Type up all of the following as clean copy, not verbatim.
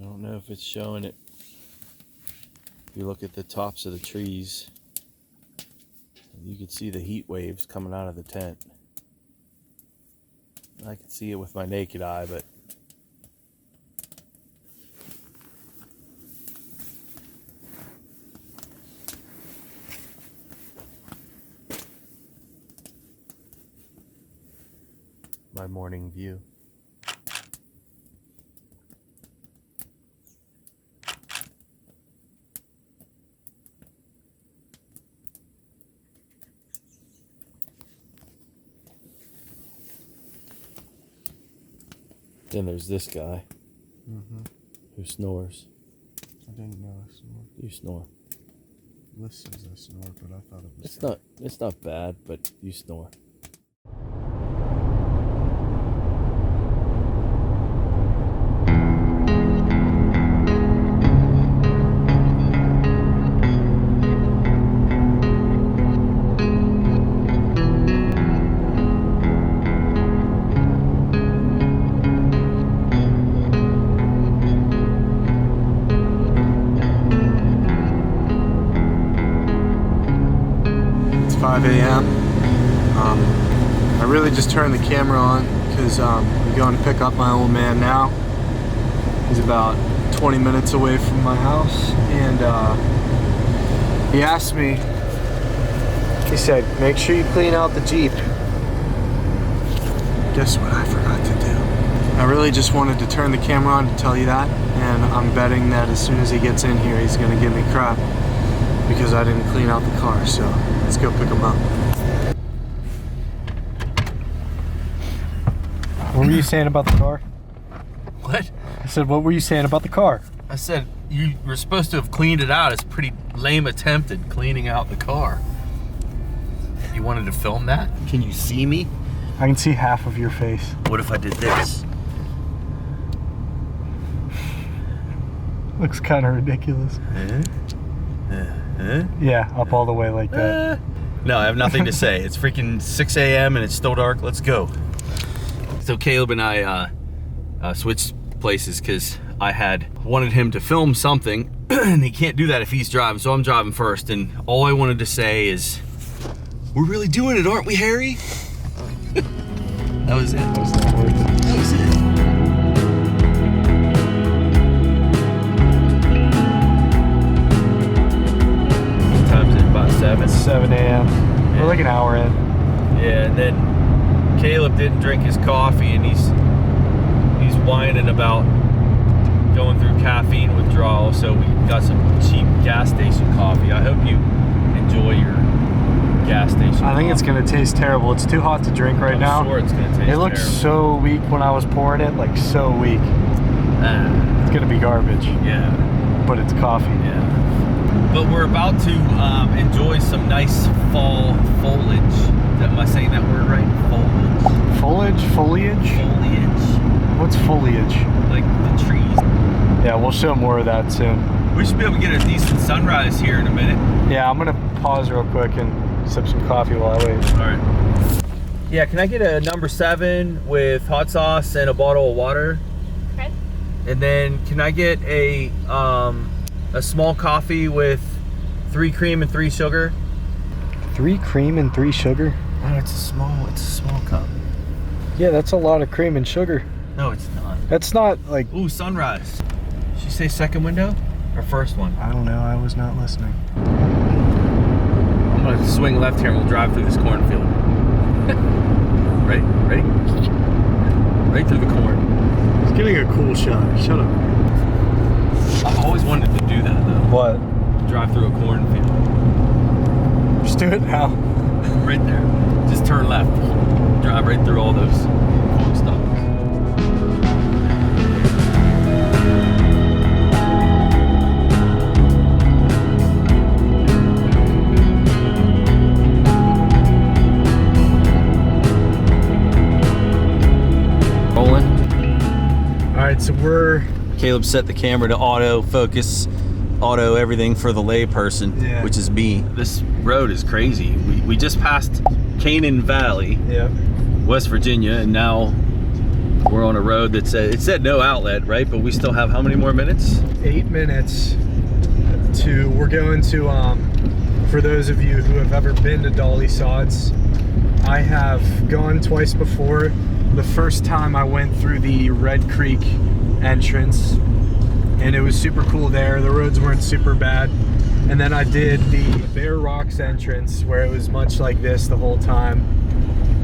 don't know if it's showing it. If you look at the tops of the trees, you can see the heat waves coming out of the tent. I can see it with my naked eye, but my morning view. Then there's this guy who snores. I didn't know I snored. You snore. This says I snore, but I thought it was. It's not bad, but you snore. It's 5 a.m. I really just turned the camera on because I'm going to pick up my old man now. He's about 20 minutes away from my house, and he asked me, he said, make sure you clean out the Jeep. Guess what I forgot to do? I really just wanted to turn the camera on to tell you that, and I'm betting that as soon as he gets in here, he's gonna give me crap because I didn't clean out the car, so let's go pick him up. What were you saying about the car? What? I said, what were you saying about the car? I said you were supposed to have cleaned it out. It's a pretty lame attempt at cleaning out the car. You wanted to film that? Can you see me? I can see half of your face. What if I did this? Looks kind of ridiculous. Yeah, up all the way like that. No, I have nothing to say. It's freaking 6 a.m. and it's still dark. Let's go. So Caleb and I switched places because I had wanted him to film something and he can't do that if he's driving, so I'm driving first, and all I wanted to say is, we're really doing it, aren't we, Harry? That was it. That was not words. That was it. What time is it? About 7? It's 7 a.m. Yeah. We're like an hour in. Yeah, and then Caleb didn't drink his coffee, and he's whining about going through caffeine withdrawal, so we got some cheap gas station coffee. I hope you enjoy your gas station I think it's coffee. gonna taste terrible. It's too hot to drink right now. I'm sure it's gonna taste It looks terrible. so weak when I was pouring it, like so weak. It's gonna be garbage, Yeah, but it's coffee. yeah. But we're about to enjoy some nice fall foliage. Am I saying that word right? Foliage? Foliage? Foliage. What's foliage? Like the trees. Yeah, we'll show more of that soon. We should be able to get a decent sunrise here in a minute. Yeah, I'm gonna pause real quick and sip some coffee while I wait. All right. Yeah, can I get a number 7 with hot sauce and a bottle of water? Okay. And then can I get a small coffee with 3 cream and 3 sugar? 3 cream and 3 sugar? Oh, it's a small cup. Yeah, that's a lot of cream and sugar. No, it's not. That's not like, Ooh, sunrise. Did she say second window or first one? I don't know, I was not listening. I'm gonna swing left here and we'll drive through this cornfield. Ready? Ready? Right through the corn. It's getting a cool shot. Shut up. I've always wanted to do that though. What? Drive through a cornfield. Just do it now. Right there. Just turn left. Drive right through all those corn stalks. Rolling. Alright, so we're... Caleb set the camera to auto focus, auto everything for the lay person, Yeah. which is me. This road is crazy. We just passed Canaan Valley, Yeah. West Virginia, and now We're on a road that said, it said no outlet, right? But we still have how many more minutes? 8 minutes to, we're going to, for those of you who have ever been to Dolly Sods, I have gone twice before. The first time I went through the Red Creek entrance, and it was super cool there. The roads weren't super bad. And then I did the Bear Rocks entrance, where it was much like this the whole time.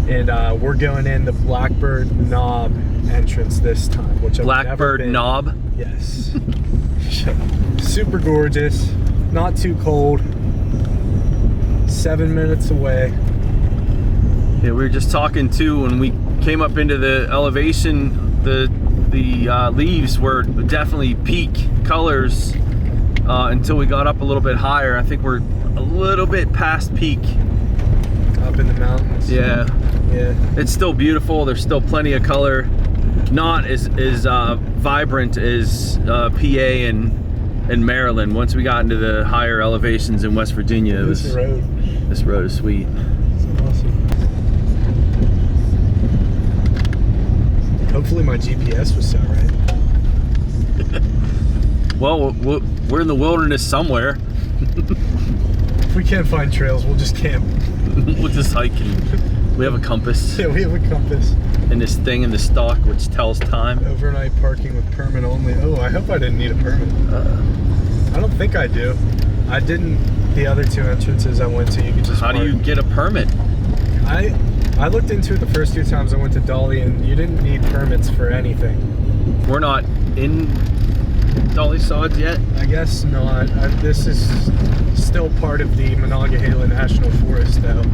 And we're going in the Blackbird Knob entrance this time, which I've never Blackbird been. Knob. Yes. Super gorgeous, not too cold. 7 minutes away. Yeah, we were just talking too when we came up into the elevation. The leaves were definitely peak colors until we got up a little bit higher. I think we're a little bit past peak. Up in the mountains. Yeah. Yeah. It's still beautiful. There's still plenty of color. Not as vibrant as PA and Maryland. Once we got into the higher elevations in West Virginia, it was, this road is sweet. It's awesome. Hopefully my GPS was set right. Well, we're in the wilderness somewhere. If we can't find trails, we'll just camp. We'll just hike. And we have a compass. Yeah, we have a compass. And this thing in the stock which tells time. Overnight parking with permit only. Oh, I hope I didn't need a permit. I don't think I do. I didn't. The other two entrances I went to, you could just How do you get a permit? I looked into it the first 2 times I went to Dolly, and you didn't need permits for anything. We're not in Dolly Sods yet? I guess not. This is still part of the Monongahela National Forest, though,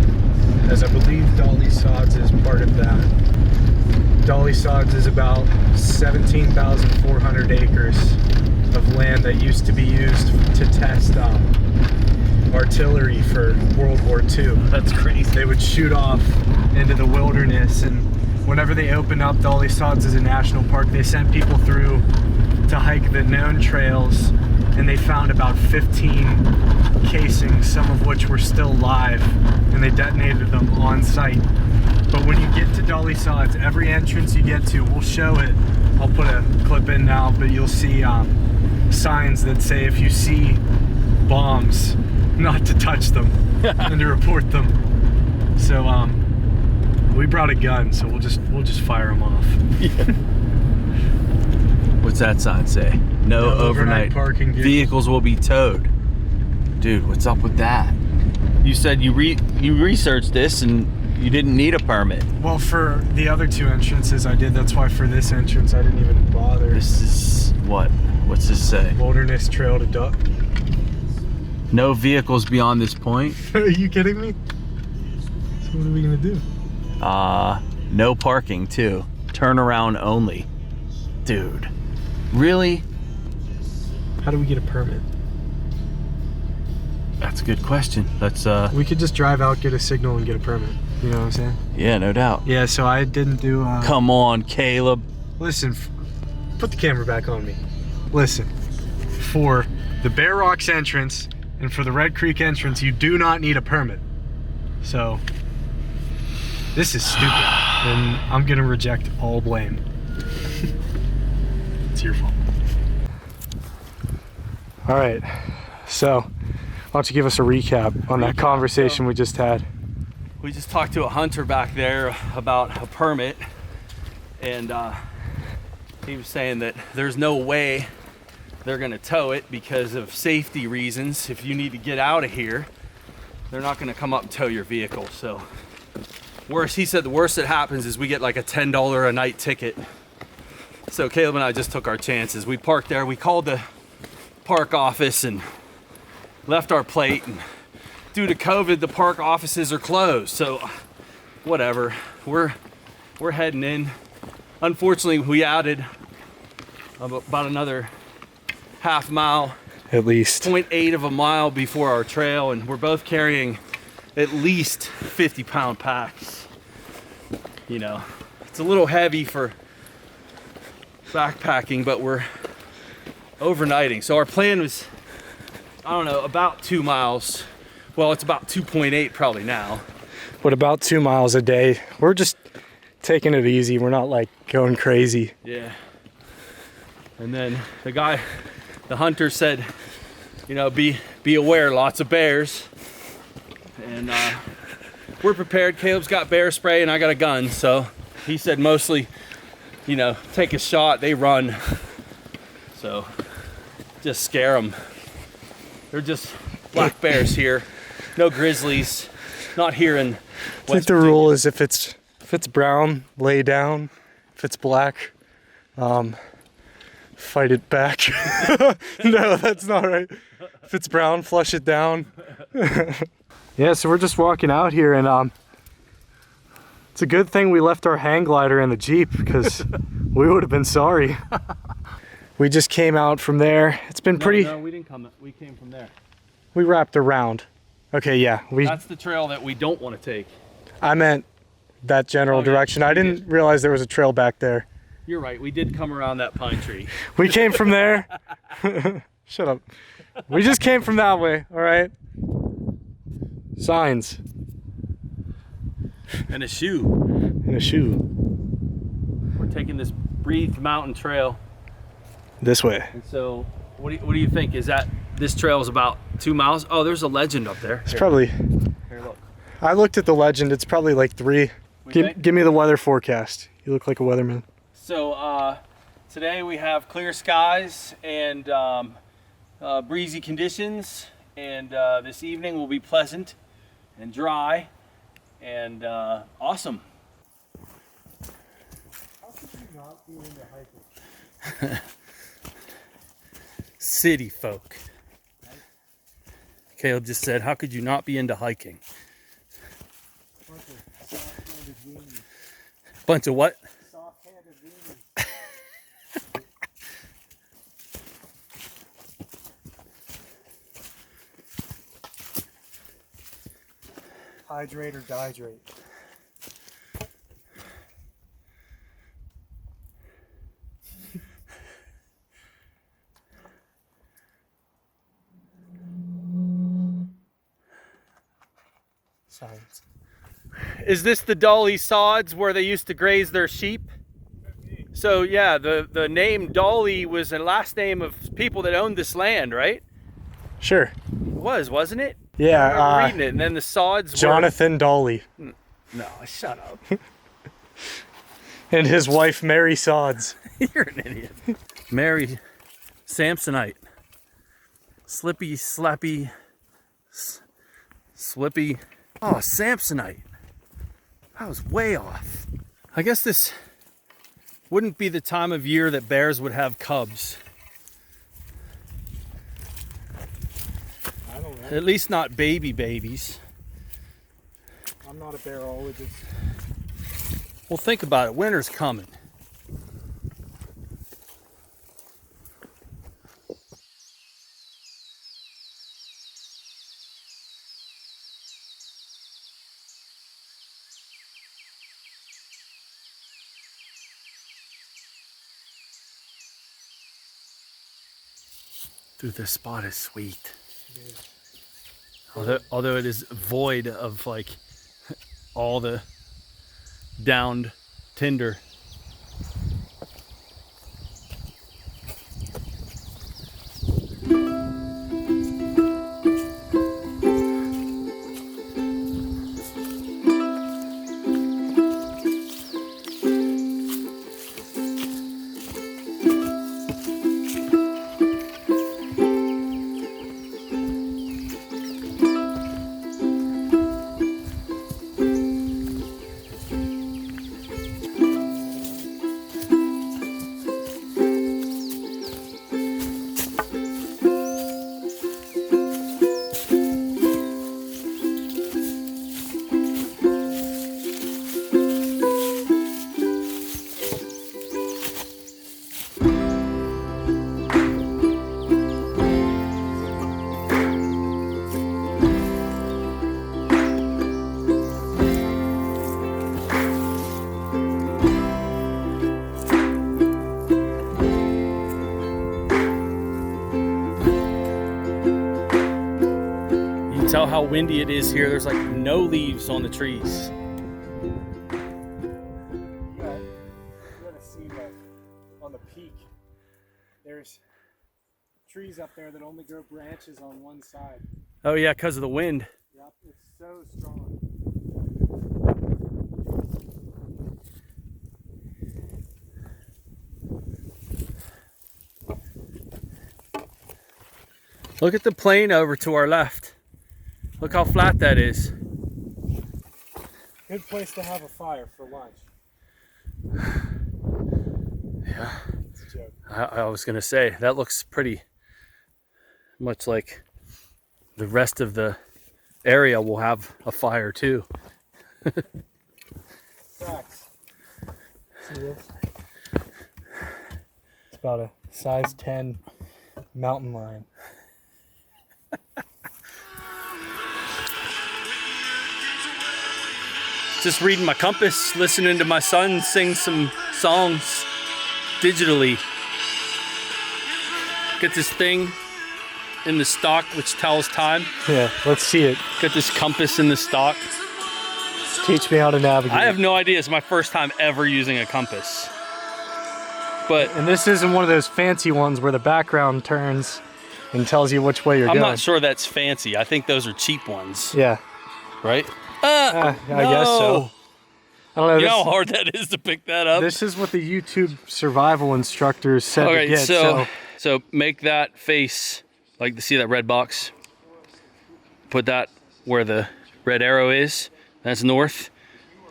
as I believe Dolly Sods is part of that. Dolly Sods is about 17,400 acres of land that used to be used to test artillery for World War II. That's crazy. They would shoot off into the wilderness, and whenever they opened up Dolly Sods as a national park, they sent people through to hike the known trails, and they found about 15 casings, some of which were still live, and they detonated them on site. But when you get to Dolly Sods, every entrance you get to, we'll show it. I'll put a clip in now, but you'll see signs that say if you see bombs, not to touch them and to report them. So we brought a gun, so we'll just fire them off. Yeah. What's that sign say? No overnight parking vehicles will be towed. Dude, what's up with that? You said you researched this and you didn't need a permit. Well, for the other two entrances I did. That's why for this entrance I didn't even bother. This is what? What's this say? Wilderness Trail to Duck. No vehicles beyond this point. Are you kidding me? So what are we gonna do? No parking too. Turnaround only. Dude, really? How do we get a permit? That's a good question. Let's We could just drive out, get a signal, and get a permit. You know what I'm saying? Yeah, no doubt. Yeah, so I didn't do Come on, Caleb. Listen, put the camera back on me. Listen, for the Bear Rocks entrance and for the Red Creek entrance, you do not need a permit. So this is stupid, and I'm gonna reject all blame. It's your fault. All right, so why don't you give us a recap on that conversation we just had? We just talked to a hunter back there about a permit, and he was saying that there's no way they're gonna tow it because of safety reasons. If you need to get out of here, they're not gonna come up and tow your vehicle. So he said the worst that happens is we get like a $10 a night ticket. So Caleb and I just took our chances. We parked there, we called the park office and left our plate, and due to COVID, the park offices are closed. So whatever, we're heading in. Unfortunately, we added about another half mile, At least 0.8 of a mile before our trail, and we're both carrying at least 50-pound packs. You know, it's a little heavy for backpacking, but we're overnighting. So our plan was, I don't know, about 2 miles. Well, it's about 2.8 probably now. What about 2 miles a day? We're just taking it easy. We're not like going crazy. Yeah. And then the hunter said, you know, be aware, lots of bears. And we're prepared. Caleb's got bear spray and I got a gun. So he said mostly, you know, take a shot, they run. So just scare them. They're just black bears here. No grizzlies. Not here in I think the rule is if it's brown, lay down. If it's black, fight it back. No, that's not right. If it's brown, flush it down. Yeah, so we're just walking out here, and it's a good thing we left our hang glider in the Jeep, because we would have been sorry. We just came out from there. It's been pretty... No, we didn't come. We came from there. We wrapped around. Okay, yeah. That's the trail that we don't want to take. I meant that general direction. I didn't realize there was a trail back there. You're right. We did come around that pine tree. We came from there. Shut up. We just came from that way, all right? Signs. And a shoe. And a shoe. We're taking this breathed mountain trail. This way. And so, what do you think? Is that this trail is about 2 miles? Oh, there's a legend up there. It's probably... Here, look. I looked at the legend. It's probably like 3. Give me the weather forecast. You look like a weatherman. So today we have clear skies and breezy conditions, and this evening will be pleasant and dry and awesome. How could you not be into hiking? City folk. Caleb just said, how could you not be into hiking? Bunch of what? Soft-handed weenies. Hydrate or dihydrate. Science. Is this the Dolly Sods where they used to graze their sheep? So yeah, the name Dolly was the last name of people that owned this land, right? Sure. It was, wasn't it? Yeah. I remember reading it, and then the Sods Jonathan Dolly. No, shut up. And his wife, Mary Sods. You're an idiot. Mary Samsonite. Slippy, slappy, slippy. Oh, Samsonite. I was way off. I guess this wouldn't be the time of year that bears would have cubs. I don't know. At least not babies. I'm not a bearologist. Well, think about it. Winter's coming. Dude, this spot is sweet. Although it is void of like all the downed tinder. Tell how windy it is here. There's like no leaves on the trees. trees up there that only grow branches on one side. Oh yeah, because of the wind. Yep, it's so strong. Look at the plain over to our left. Look how flat that is. Good place to have a fire for lunch. Yeah. It's a joke. I was gonna say, that looks pretty much like the rest of the area will have a fire too. Facts. See this? It's about a size 10 mountain lion. Just reading my compass, listening to my son sing some songs digitally. Get this thing in the stock which tells time. Yeah, let's see it. Get this compass in the stock. Teach me how to navigate. I have no idea. It's my first time ever using a compass. But And this isn't one of those fancy ones where the background turns and tells you which way you're I'm going. not sure that's fancy. I think those are cheap ones, Yeah, right? I guess so. I don't know. You know how hard that is to pick that up? This is what the YouTube survival instructors said Okay, to get. so make that face, like, see that red box? Put that where the red arrow is. That's north.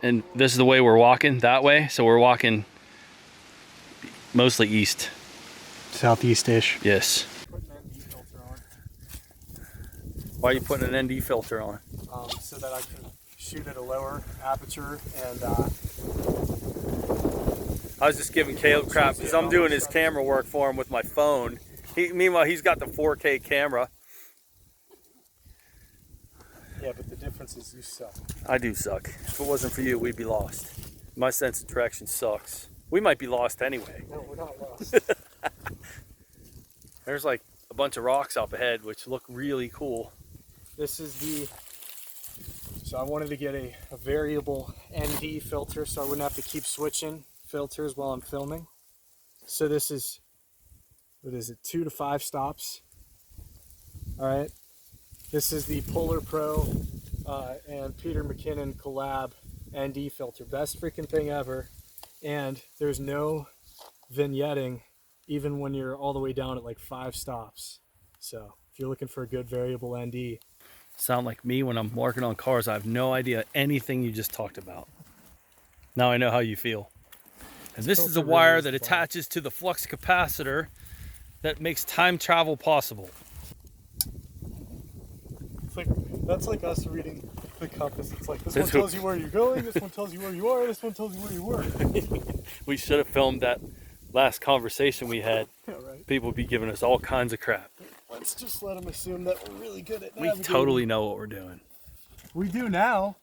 And this is the way we're walking, that way. So we're walking mostly east. Southeast-ish. Yes. Why are you putting an ND filter on? So that I can shoot at a lower aperture and I was just giving Caleb crap because I'm doing his camera work for him with my phone. Meanwhile, he's got the 4K camera. yeah, but the difference is you suck. I do suck. If it wasn't for you, we'd be lost. My sense of direction sucks. We might be lost anyway. No, we're not lost. There's like a bunch of rocks up ahead which look really cool. This is the, so I wanted to get a variable ND filter so I wouldn't have to keep switching filters while I'm filming. So this is, what is it, 2 to 5 stops. All right. This is the Polar Pro and Peter McKinnon collab ND filter. Best freaking thing ever. And there's no vignetting even when you're all the way down at like 5 stops. So if you're looking for a good variable ND. Sound like me when I'm working on cars. I have no idea anything you just talked about. Now I know how you feel. And this is a wire that attaches to the flux capacitor that makes time travel possible. It's like, that's like us reading the compass. It's like, this one tells you where you're going, this one tells you where you are, this one tells you where you were. We should have filmed that last conversation we had. Yeah, right. People would be giving us all kinds of crap. Let's just let them assume that we're really good at We navigating. totally know what we're doing. We do now,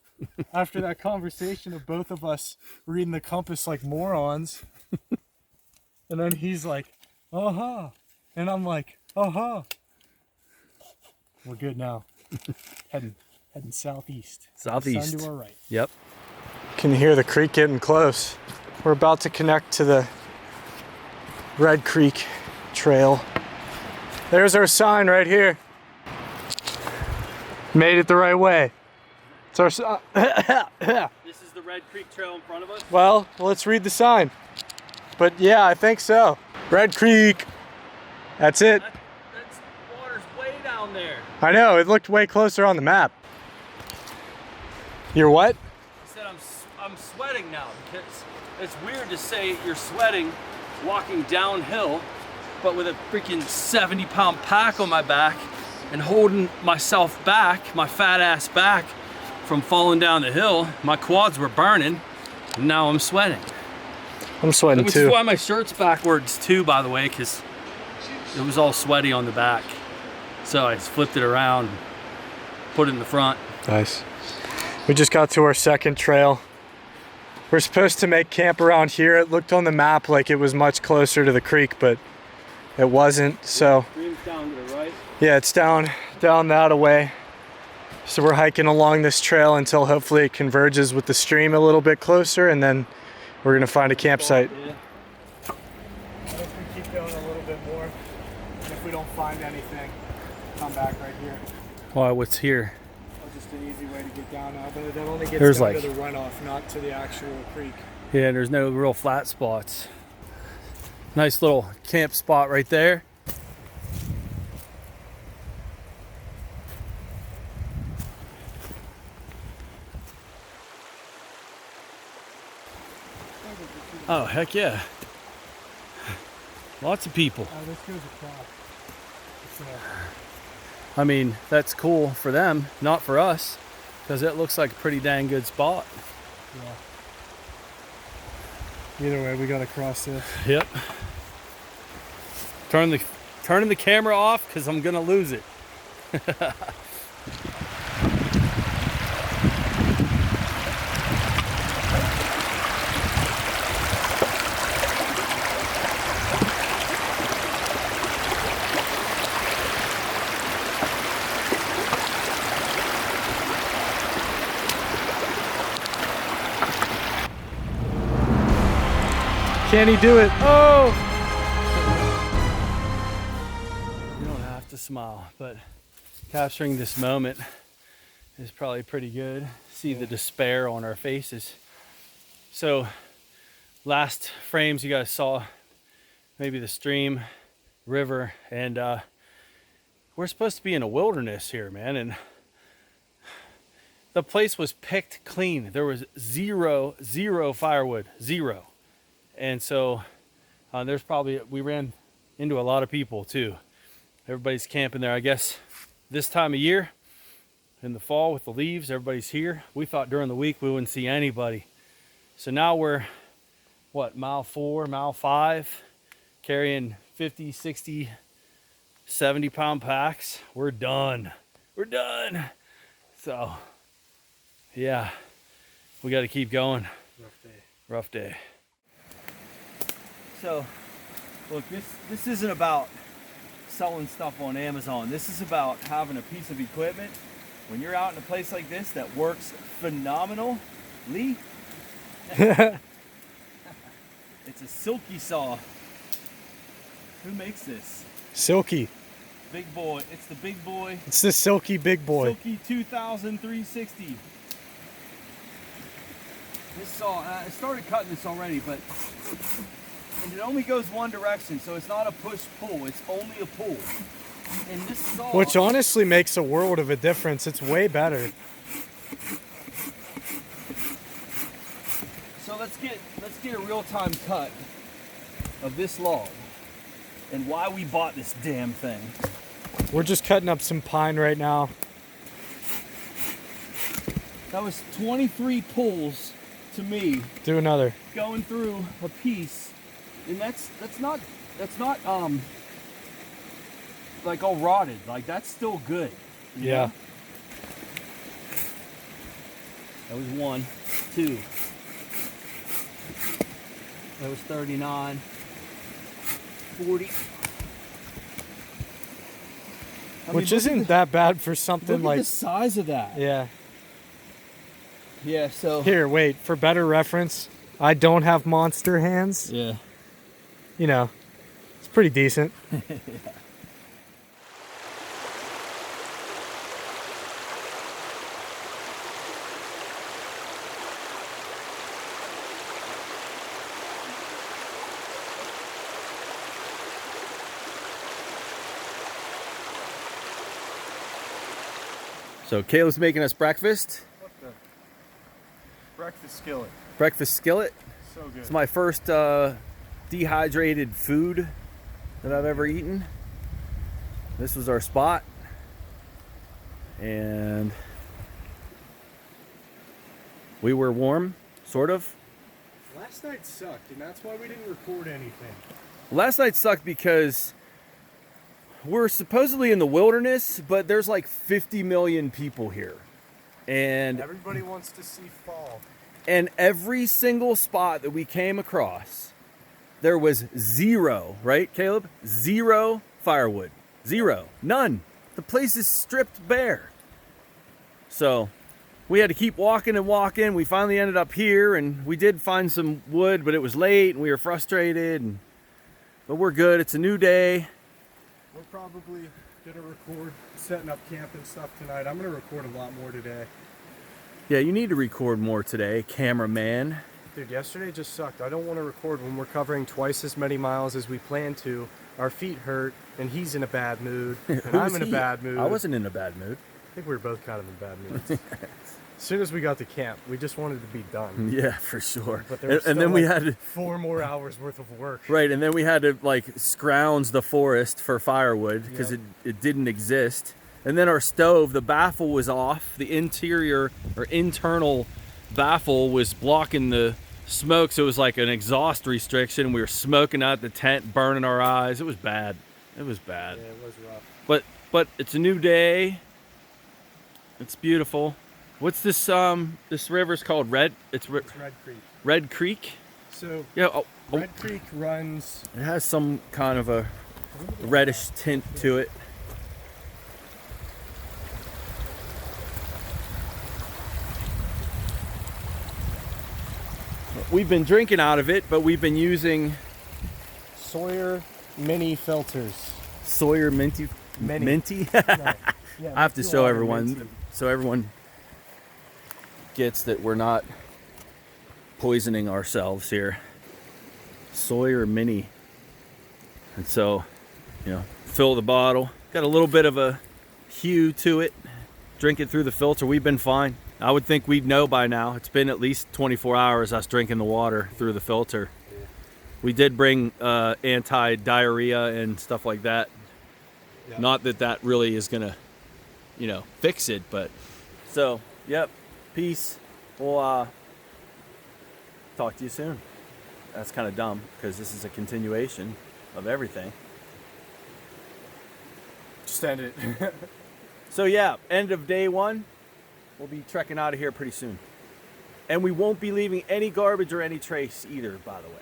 after that conversation of both of us reading the compass like morons. And then he's like, uh-huh. And I'm like, uh-huh. We're good now. heading southeast. Southeast. Sun to our right. Yep. Can hear the creek getting close. We're about to connect to the Red Creek Trail. There's our sign right here. Made it the right way. It's our sign. This is the Red Creek Trail in front of us? Well, let's read the sign. But yeah, I think so. Red Creek. That's it. That's water's way down there. I know, it looked way closer on the map. You're what? I said I'm sweating now because it's weird to say you're sweating walking downhill, but with a freaking 70-pound pack on my back and holding myself back, my fat ass back, from falling down the hill. My quads were burning, and now I'm sweating. I'm sweating Which too. is why my shirt's backwards too, by the way, because it was all sweaty on the back. So I just flipped it around, put it in the front. Nice. We just got to our second trail. We're supposed to make camp around here. It looked on the map like it was much closer to the creek, but it wasn't. So Stream's down to the right. yeah, it's down that away. So we're hiking along this trail until hopefully it converges with the stream a little bit closer, and then we're gonna find a campsite. Yeah. I think we keep going a little bit more. I'm gonna if we don't find anything, come back right here. Well, what's here? Oh, just an easy way to get down now, but that only gets There's down like, to the runoff, not to the actual creek. Yeah, there's no real flat spots. Nice little camp spot right there. Oh, heck yeah. Lots of people. Oh, this goes across. I mean, that's cool for them, not for us, because it looks like a pretty dang good spot. Yeah. Either way, we gotta cross this. Yep. Turning the camera off because I'm gonna lose it. Can he do it? Oh! You don't have to smile, but capturing this moment is probably pretty good. See the despair on our faces. So last frames you guys saw maybe the stream, river, and we're supposed to be in a wilderness here, man, and the place was picked clean. There was zero firewood, zero. And so there's probably, we ran into a lot of people too. Everybody's camping there. I guess this time of year in the fall with the leaves, everybody's here. We thought during the week we wouldn't see anybody. So now we're, what, mile 4, mile 5, carrying 50, 60, 70 pound packs. We're done. We're done. So yeah, we got to keep going. Rough day. Rough day. So, look, this isn't about selling stuff on Amazon. This is about having a piece of equipment when you're out in a place like this that works phenomenally. It's a Silky saw. Who makes this? Silky. BIGBOY. It's the BIGBOY. It's the Silky BIGBOY. Silky 2360. This saw, I started cutting this already, but and it only goes one direction, so it's not a push-pull, it's only a pull. And this saw, which honestly makes a world of a difference. It's way better. So let's get a real-time cut of this log and why we bought this damn thing. We're just cutting up some pine right now. That was 23 pulls to me. Do another. Going through a piece. And that's not like all rotted. Like that's still good. Yeah. Know? That was 1, 2. That was 39, 40. Which isn't that bad for something look like at the size of that. Yeah. Yeah, so here, wait, for better reference, I don't have monster hands. yeah. You know, it's pretty decent. Yeah. So Caleb's making us breakfast. What the? Breakfast skillet. Breakfast skillet. So good. It's my first dehydrated food that I've ever eaten. This was our spot. And we were warm, sort of. Last night sucked, and that's why we didn't record anything. Last night sucked because we're supposedly in the wilderness, but there's like 50 million people here. And everybody wants to see fall. And every single spot that we came across, there was zero, right, Caleb? Zero firewood. Zero. None. The place is stripped bare. So we had to keep walking and walking. We finally ended up here, and we did find some wood, but it was late, and we were frustrated. But we're good. It's a new day. We're probably gonna record setting up camp and stuff tonight. I'm gonna record a lot more today. Yeah, you need to record more today, cameraman. Dude, yesterday just sucked. I don't want to record when we're covering twice as many miles as we plan to. Our feet hurt, and he's in a bad mood, and I'm in a bad mood. I wasn't in a bad mood. I think we were both kind of in bad moods. As soon as we got to camp, we just wanted to be done. Yeah, for sure. But there was and then like we had to, 4 more hours worth of work. right, and then we had to like scrounge the forest for firewood because it didn't exist. And then our stove, the baffle was off. The interior or internal baffle was blocking the smoke, so it was like an exhaust restriction. We were smoking out the tent, burning our eyes. It was bad. It was bad. Yeah, it was rough. But it's a new day. It's beautiful. What's this this river's called? It's Red Creek. Red Creek? So yeah, Red Creek runs. It has some kind of a reddish tint to it. We've been drinking out of it, but we've been using Sawyer mini filters. Sawyer minty. Minty? No. Yeah, I have to show everyone minty. so everyone gets that we're not poisoning ourselves here. Sawyer mini. And so, you know, fill the bottle. Got a little bit of a hue to it. Drink it through the filter. We've been fine. I would think we'd know by now. It's been at least 24 hours us drinking the water through the filter. Yeah. We did bring anti-diarrhea and stuff like that. Yeah. Not that that really is gonna, you know, fix it, but so, yep, peace. We'll talk to you soon. That's kind of dumb because this is a continuation of everything. Just end it. So yeah, end of day 1. We'll be trekking out of here pretty soon. And we won't be leaving any garbage or any trace either, by the way.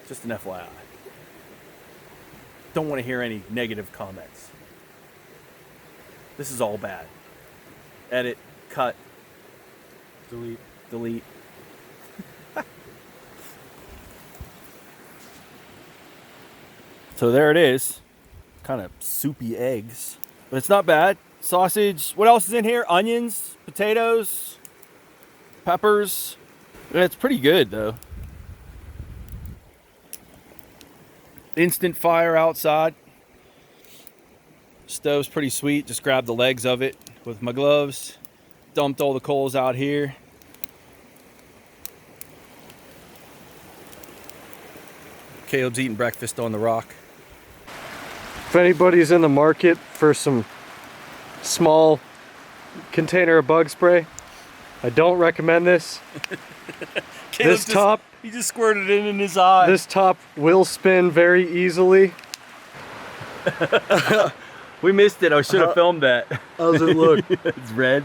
Just an FYI. Don't want to hear any negative comments. This is all bad. Edit, cut, delete. So there it is. Kind of soupy eggs. But it's not bad. Sausage. What else is in here? Onions, potatoes, peppers. It's pretty good though. Instant fire outside. Stove's pretty sweet. Just grabbed the legs of it with my gloves. Dumped all the coals out here. Caleb's eating breakfast on the rock. If anybody's in the market for some small container of bug spray, I don't recommend this. This top, he just squirted it in his eye. This top will spin very easily. We missed it. I should have filmed that. How's it look? It's red.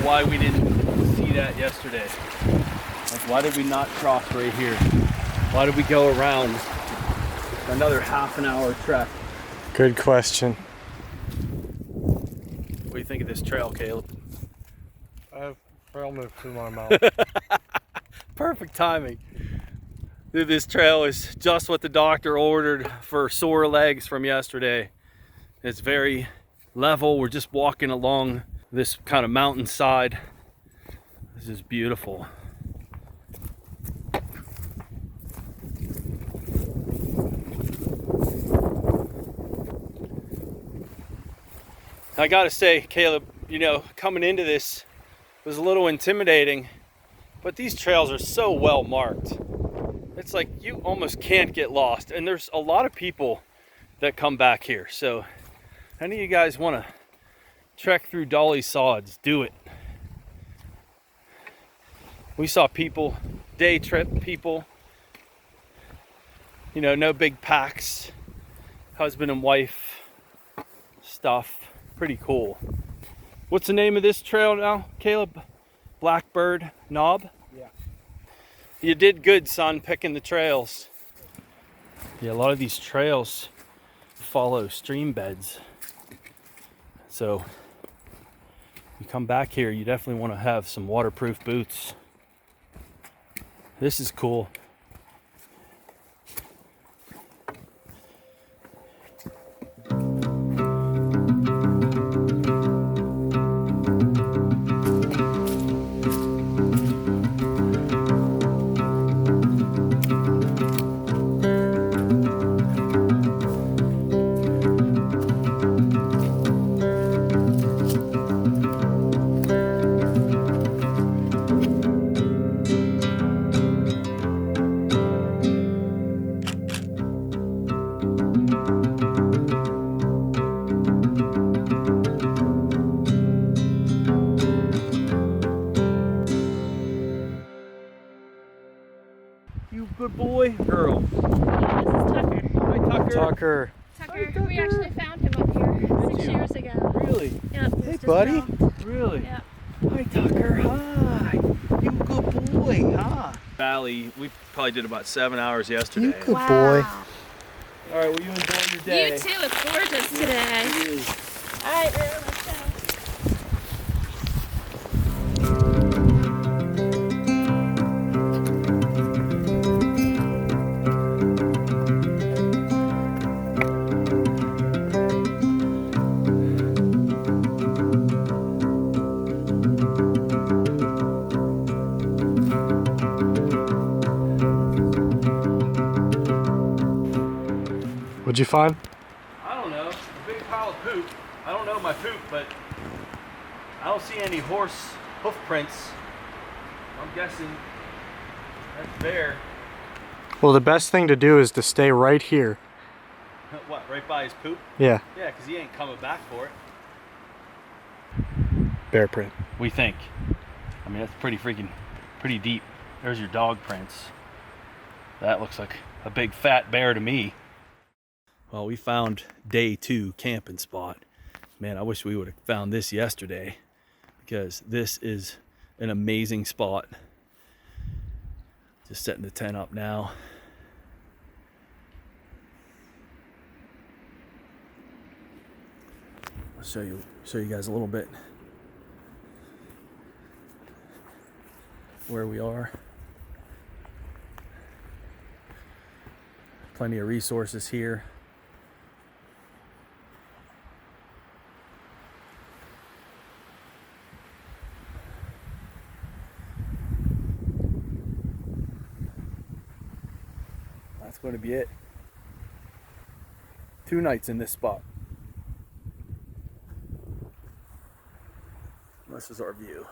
Why we didn't see that yesterday. Like, why did we not cross right here? Why did we go around another half an hour trek? Good question. What do you think of this trail, Caleb? I have trail move through my mouth. Perfect timing. Dude, this trail is just what the doctor ordered for sore legs from yesterday. It's very level. We're just walking along this kind of mountainside. This is beautiful. I gotta say, Caleb, you know, coming into this was a little intimidating, but these trails are so well marked. It's like you almost can't get lost, and there's a lot of people that come back here. So any of you guys want to trek through Dolly Sods, do it. We saw people, day trip people, you know, no big packs, husband and wife stuff. Pretty cool. What's the name of this trail now, Caleb? Blackbird Knob? Yeah. You did good, son, picking the trails. Yeah, a lot of these trails follow stream beds. So you come back here, you definitely want to have some waterproof boots. This is cool. You good boy, girl. Yeah, this is Tucker. Hi, Tucker. Tucker. Tucker, we actually found him up here 6 years ago. Really? Yep. Hey, buddy. Really? Yep. Hi, Tucker. Hi. You good boy, huh? Valley, we probably did about 7 hours yesterday. You good Wow. boy. All right, well, you enjoy your day. You too. It's gorgeous today. It is. All right, let's go. What'd you find? I don't know. A big pile of poop. I don't know my poop, but I don't see any horse hoof prints. I'm guessing that's there. Well, the best thing to do is to stay right here. What, right by his poop? Yeah, Yeah, because he ain't coming back for it. bear print. We think. I mean, that's pretty deep. There's your dog prints. That looks like a big fat bear to me. Well, we found day 2 camping spot. Man, I wish we would have found this yesterday, because this is an amazing spot. Just setting the tent up now. I'll show you guys a little bit where we are. Plenty of resources here. That's going to be it. 2 nights in this spot. This is our view.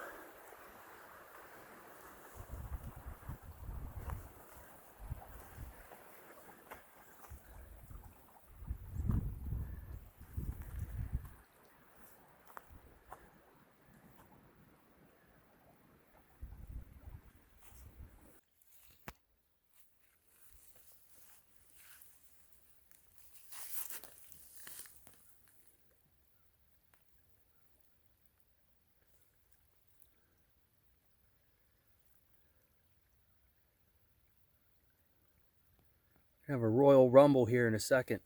Have a royal rumble here in a second.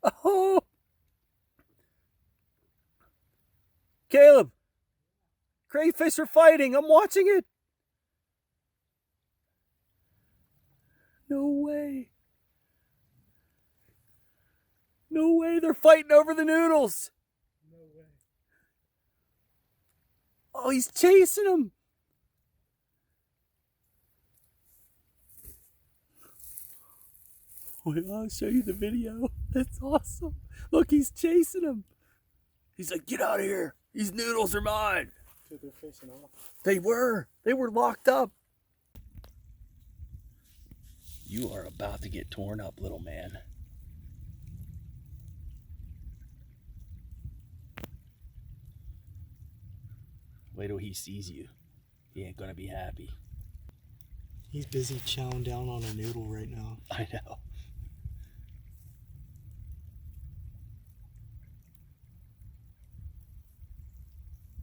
Oh! Caleb! Crayfish are fighting! I'm watching it! No way! No way, they're fighting over the noodles! No way. Oh, he's chasing them! Wait, I'll show you the video. That's awesome. Look, he's chasing him. He's like, get out of here. These noodles are mine. Dude, they're facing off. They were locked up. You are about to get torn up, little man. Wait till he sees you. He ain't gonna be happy. He's busy chowing down on a noodle right now. I know.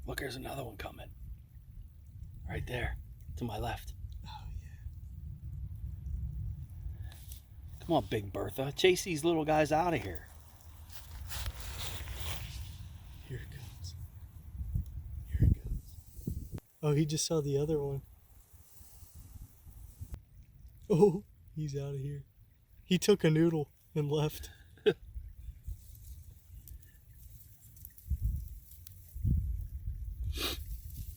Look, there's another one coming. Right there, to my left. Oh, yeah. Come on, Big Bertha. Chase these little guys out of here. Here it comes. Here it comes. Oh, he just saw the other one. Oh, he's out of here. He took a noodle and left.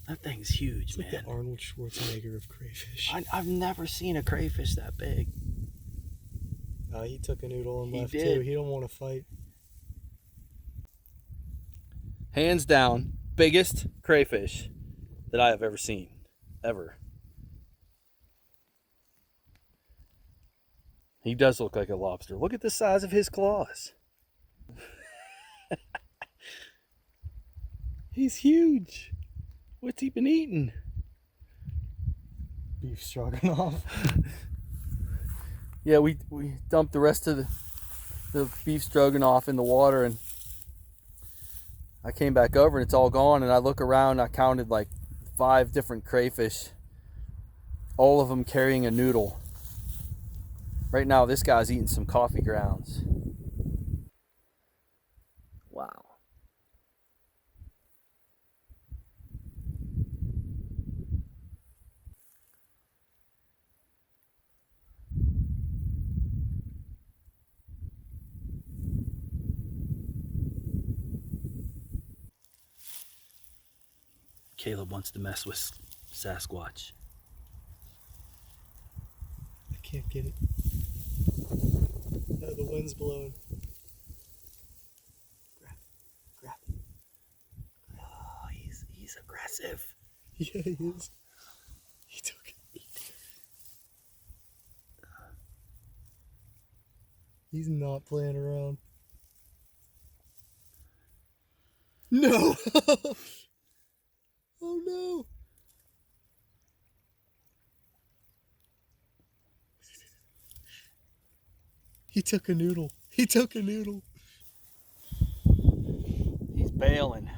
That thing's huge, It's like man. the Arnold Schwarzenegger of crayfish. I've never seen a crayfish that big. He took a noodle and He left did. too. He don't want to fight. Hands down, biggest crayfish that I have ever seen. Ever. He does look like a lobster. Look at the size of his claws. He's huge. What's he been eating? Beef stroganoff. Yeah, we dumped the rest of the beef stroganoff in the water, and I came back over and it's all gone, and I look around and I counted like 5 different crayfish, all of them carrying a noodle. Right now this guy's eating some coffee grounds. Wow. Caleb wants to mess with Sasquatch. I can't get it. Oh, the wind's blowing. Grab it. Grab it. Oh, he's aggressive. Yeah, he is. He took it. He's not playing around. No! Oh no! He took a noodle. He took a noodle. He's bailing.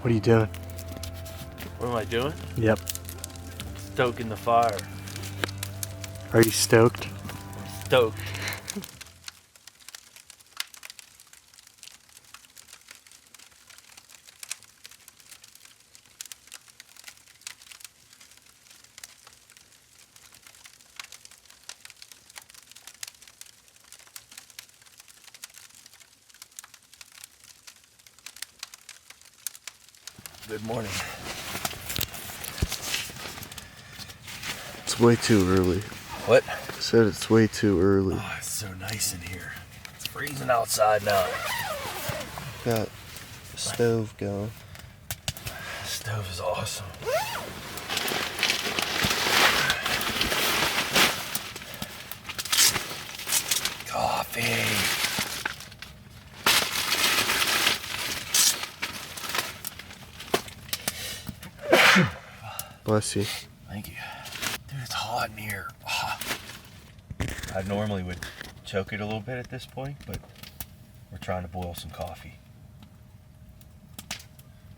What are you doing? What am I doing? Yep. Stoking the fire. Are you stoked? Stoked. Good morning. It's way too early. What? I said it's way too early. Oh, it's so nice in here. It's freezing outside now. Got the stove going. The stove is awesome. Coffee. Bless you. Thank you. Dude, it's hot in here. I normally would choke it a little bit at this point, but we're trying to boil some coffee.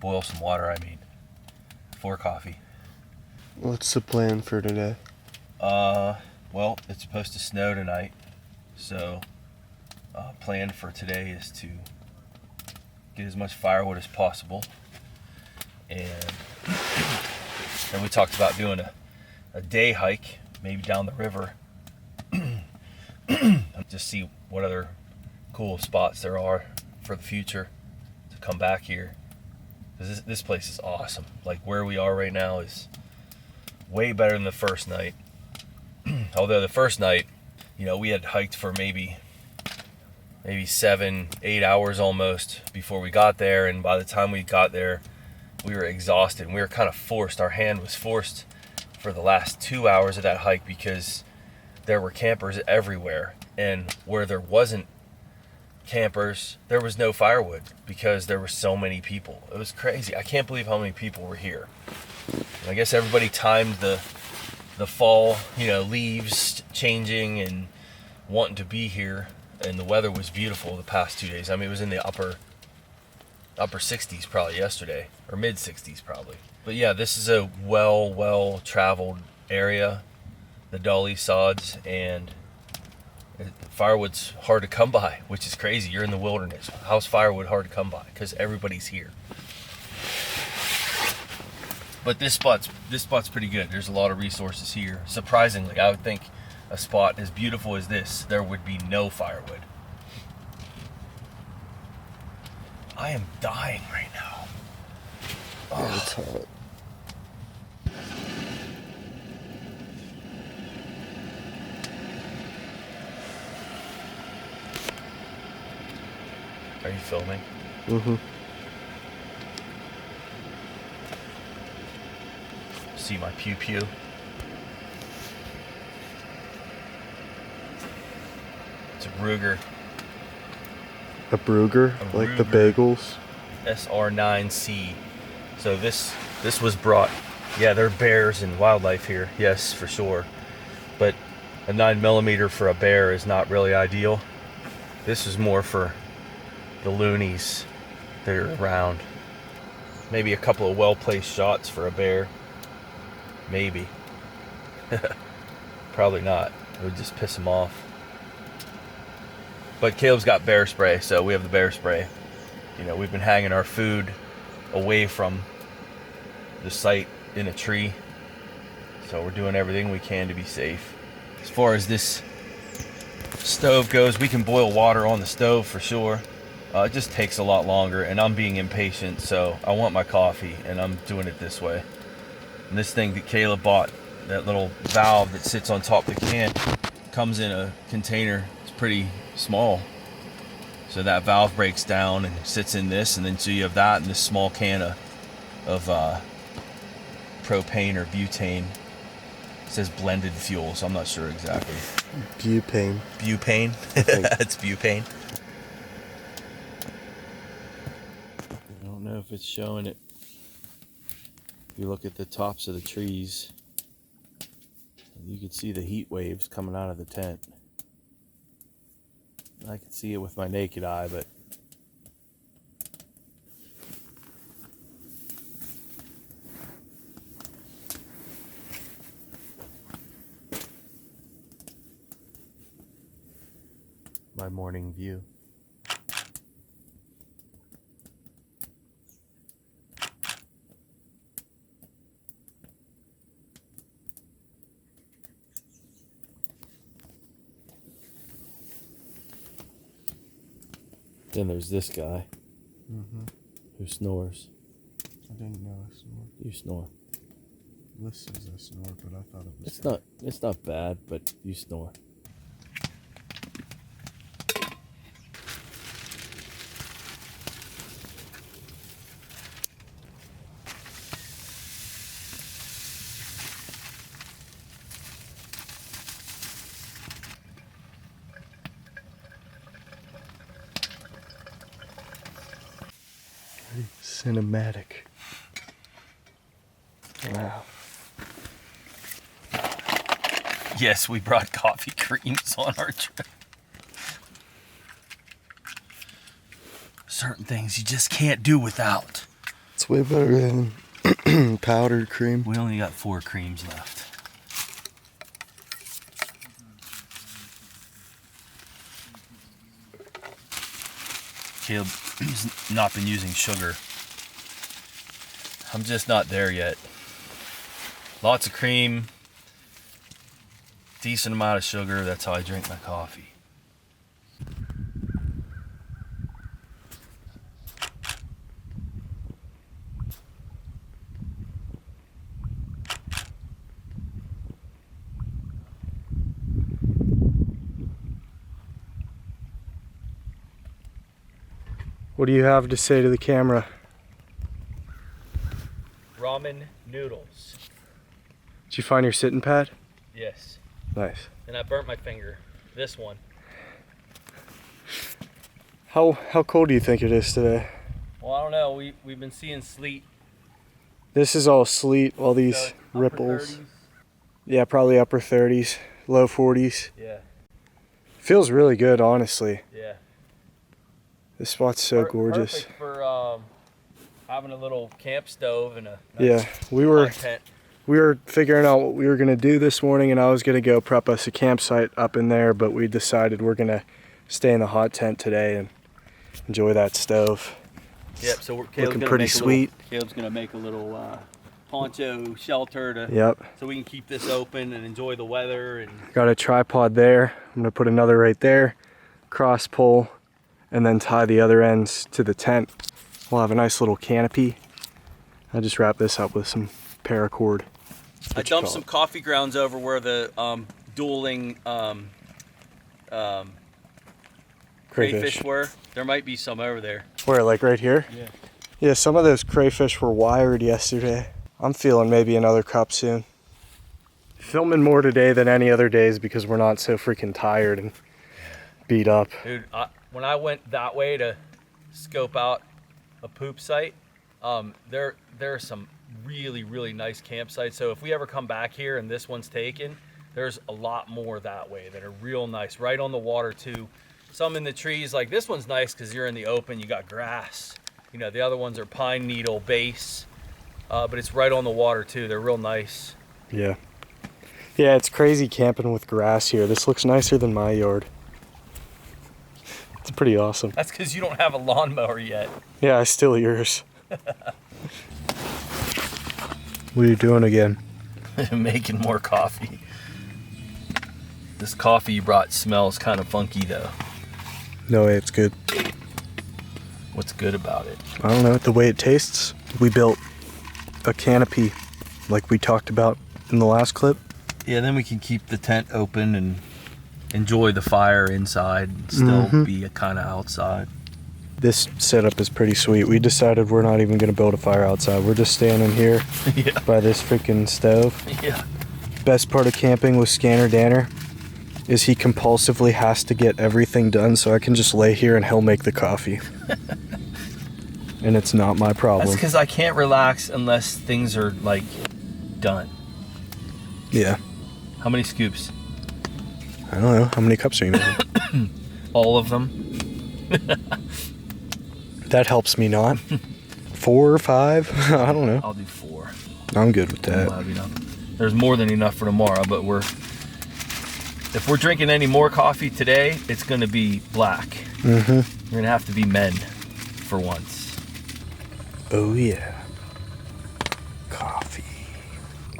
Boil some water, I mean, for coffee. What's the plan for today? Well, it's supposed to snow tonight, so plan for today is to get as much firewood as possible, and then we talked about doing a day hike, maybe down the river, just see what other cool spots there are for the future to come back here. Because this place is awesome. Like where we are right now is way better than the first night. Although the first night, you know, we had hiked for maybe 7-8 hours almost before we got there, and by the time we got there, we were exhausted, and we were kind of forced. Our hand was forced for the last 2 hours of that hike because there were campers everywhere, and where there wasn't campers, there was no firewood because there were so many people. It was crazy. I can't believe how many people were here. And I guess everybody timed the fall, you know, leaves changing and wanting to be here, and the weather was beautiful the past 2 days. I mean, it was in the upper 60s probably yesterday, or mid 60s probably. But yeah, this is a well traveled area, the DOLLY SODS, and firewood's hard to come by, which is crazy. You're in the wilderness. How's firewood hard to come by? Because everybody's here. But this spot's pretty good. There's a lot of resources here. Surprisingly, I would think a spot as beautiful as this, there would be no firewood. I am dying right now. Oh, it's hot. Are you filming? Mm-hmm. See my pew pew? It's a Ruger. A Bruger? A Like the Ruger. bagels? SR9C. So this was brought. Yeah, there are bears and wildlife here. Yes, for sure. But a 9mm for a bear is not really ideal. This is more for the loonies that are around. Maybe a couple of well-placed shots for a bear. Maybe. Probably not. It would just piss them off. But Caleb's got bear spray, so we have the bear spray. You know, we've been hanging our food away from the site in a tree. So we're doing everything we can to be safe. As far as this stove goes, we can boil water on the stove for sure. It just takes a lot longer, and I'm being impatient, so I want my coffee, and I'm doing it this way. And this thing that Caleb bought, that little valve that sits on top of the can, comes in a container. It's pretty small. So that valve breaks down and sits in this, and then so you have that and this small can of propane or butane. It says blended fuel, so I'm not sure exactly. Butane. Butane? It's butane. I don't know if it's showing it. If you look at the tops of the trees, you can see the heat waves coming out of the tent. I can see it with my naked eye, but my morning view. Then there's this guy who snores. I didn't know I snored. You snore. This says I snore, but I thought it was... It's not bad, but you snore. Cinematic. Wow. Yes, we brought coffee creams on our trip. Certain things you just can't do without. It's way better than powdered cream. We only got 4 creams left. Caleb's not been using sugar. I'm just not there yet. Lots of cream, decent amount of sugar. That's how I drink my coffee. What do you have to say to the camera? Ramen noodles. Did you find your sitting pad? Yes. Nice. And I burnt my finger. This one. How cold do you think it is today? Well, I don't know. We've been seeing sleet. This is all sleet, all these So, upper ripples. 30s. Yeah, probably upper 30s, low 40s. Yeah. Feels really good, honestly. Yeah. This spot's so gorgeous. Perfect for having a little camp stove and a Yeah, nice we were tent. figuring out what we were gonna do this morning, and I was gonna go prep us a campsite up in there, but we decided we're gonna stay in the hot tent today and enjoy that stove. Yep. So Caleb's Looking gonna pretty make sweet. Caleb's gonna make a little poncho shelter to. Yep. So we can keep this open and enjoy the weather and. Got a tripod there. I'm gonna put another right there, cross pull, and then tie the other ends to the tent. We'll have a nice little canopy. I just wrap this up with some paracord. I dumped some coffee grounds over where the dueling crayfish were. There might be some over there. Where, like right here? Yeah. Yeah, some of those crayfish were wired yesterday. I'm feeling maybe another cup soon. Filming more today than any other days because we're not so freaking tired and beat up. Dude, when I went that way to scope out a poop site, there are some really nice campsites. So if we ever come back here and this one's taken, there's a lot more that way that are real nice, right on the water too. Some in the trees, like this one's nice because you're in the open, you got grass. You know, the other ones are pine needle base, but it's right on the water too. They're real nice. Yeah. Yeah, it's crazy camping with grass here. This looks nicer than my yard. It's pretty awesome. That's because you don't have a lawnmower yet. Yeah, I steal yours. What are you doing again? Making more coffee. This coffee you brought smells kind of funky though. No way, it's good. What's good about it? I don't know, the way it tastes. We built a canopy like we talked about in the last clip. Yeah, then we can keep the tent open and enjoy the fire inside and still be kind of outside. This setup is pretty sweet. We decided we're not even gonna build a fire outside. We're just standing here Yeah. by this freaking stove. Yeah. Best part of camping with ScannerDanner is he compulsively has to get everything done, so I can just lay here and he'll make the coffee. And it's not my problem. That's because I can't relax unless things are like done. Yeah. How many scoops? I don't know. How many cups are you making? All of them. That helps me not. 4 or 5? I don't know. I'll do 4. I'm good with that. We'll have enough. There's more than enough for tomorrow, but if we're drinking any more coffee today, it's gonna be black. We're gonna have to be men for once. Oh yeah. Coffee.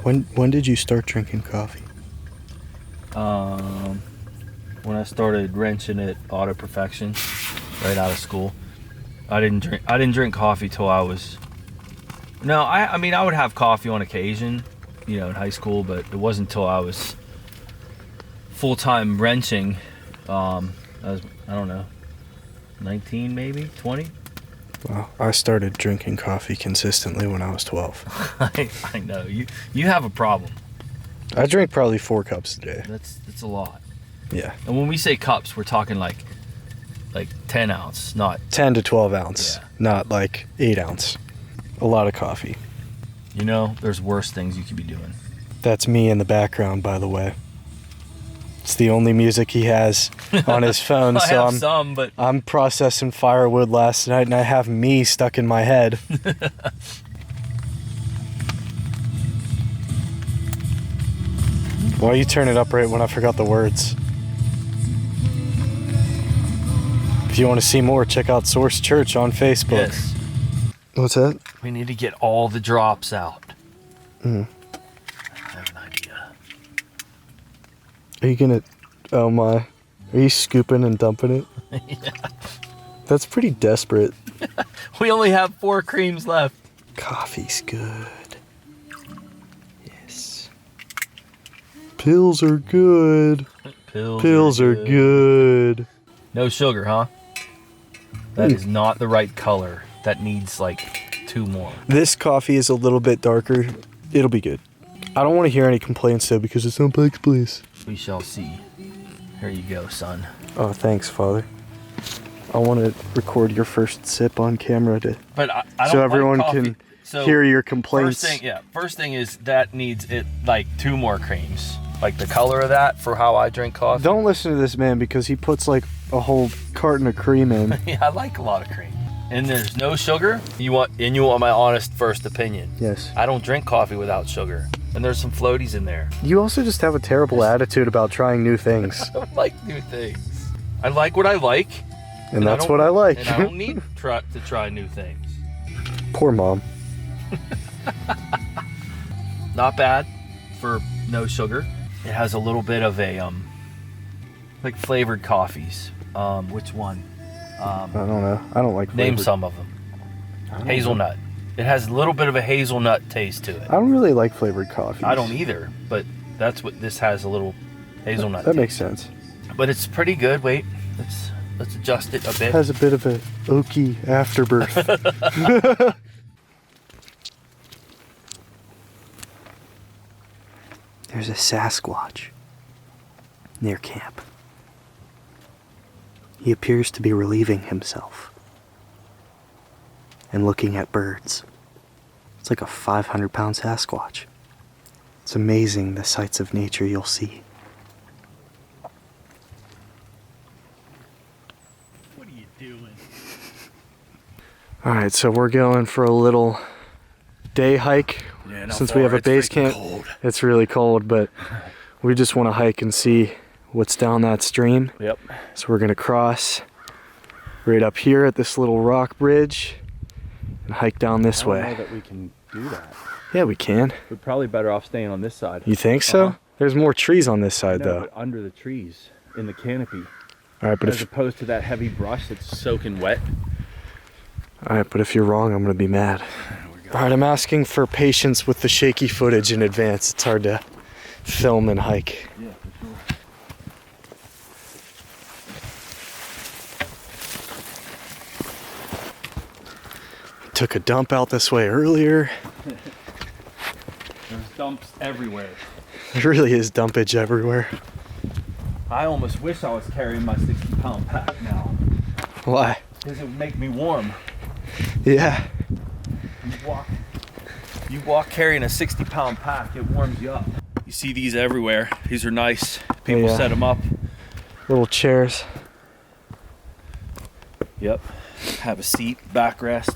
When did you start drinking coffee? When I started wrenching at Auto Perfection, right out of school. I didn't drink coffee till I was. No, I mean I would have coffee on occasion, you know, in high school, but it wasn't until I was full-time wrenching. I don't know, 19 maybe, 20. Well, I started drinking coffee consistently when I was 12. I know you have a problem. I drink probably 4 cups a day. That's a lot. Yeah. And when we say cups, we're talking like 10 ounce, not 10 to 12 ounce, Yeah. not like 8 ounce. A lot of coffee. You know, there's worse things you could be doing. That's me in the background, by the way. It's the only music he has on his phone, I so have some, but I'm processing firewood last night and I have me stuck in my head. Why you turn it up right when I forgot the words? If you want to see more, check out Source Church on Facebook. yes, What's that? we need to get all the drops out. Mm. I have an idea. Are you gonna... Oh my. Are you scooping and dumping it? Yeah. That's pretty desperate. We only have 4 creams left. Coffee's good. Yes. Pills are good. Pills are good. No sugar, huh? That is not the right color. That needs like 2 more. This coffee is a little bit darker. It'll be good. I don't want to hear any complaints though because it's on Pike's Place. We shall see. Here you go, son. Oh, thanks, Father. I want to record your first sip on camera but I don't so everyone like can hear your complaints. First thing is that needs it like 2 more creams. Like the color of that for how I drink coffee. Don't listen to this man because he puts like a whole carton of cream in. Yeah, I like a lot of cream. And there's no sugar. You want my honest first opinion. Yes. I don't drink coffee without sugar. And there's some floaties in there. You also just have a terrible attitude about trying new things. I don't like new things. I like what I like. And that's what I like. And I don't need to try new things. Poor mom. Not bad for no sugar. It has a little bit of a like flavored coffees. Which one? I don't know. I don't like flavored. Name some of them. Hazelnut. It has a little bit of a hazelnut taste to it. I don't really like flavored coffees. I don't either, but that's what this has, a little hazelnut That taste. makes sense. But it's pretty good. Wait, let's adjust it a bit. It has a bit of a oaky afterbirth. There's a Sasquatch near camp. He appears to be relieving himself and looking at birds. It's like a 500-pound Sasquatch. It's amazing the sights of nature you'll see. What are you doing? All right, so we're going for a little day hike. Yeah, Since we have a base camp. Cold. It's really cold, but we just want to hike and see what's down that stream. Yep. So we're gonna cross right up here at this little rock bridge and hike down this way. I don't know that we can do that. Yeah, we can. We're probably better off staying on this side. You think so? There's more trees on this side, No, though. but under the trees in the canopy, All right, but as opposed to that heavy brush that's soaking wet. if you're wrong, I'm gonna be mad. All right, I'm asking for patience with the shaky footage in advance. It's hard to film and hike. Yeah, for sure. Took a dump out this way earlier. There's dumps everywhere. There really is dumpage everywhere. I almost wish I was carrying my 60-pound pack now, Why? because it would make me warm. Yeah. You walk carrying a 60-pound pack, it warms you up. You see these everywhere. These are nice. People Yeah. set them up. Little chairs. Yep. Have a seat, backrest.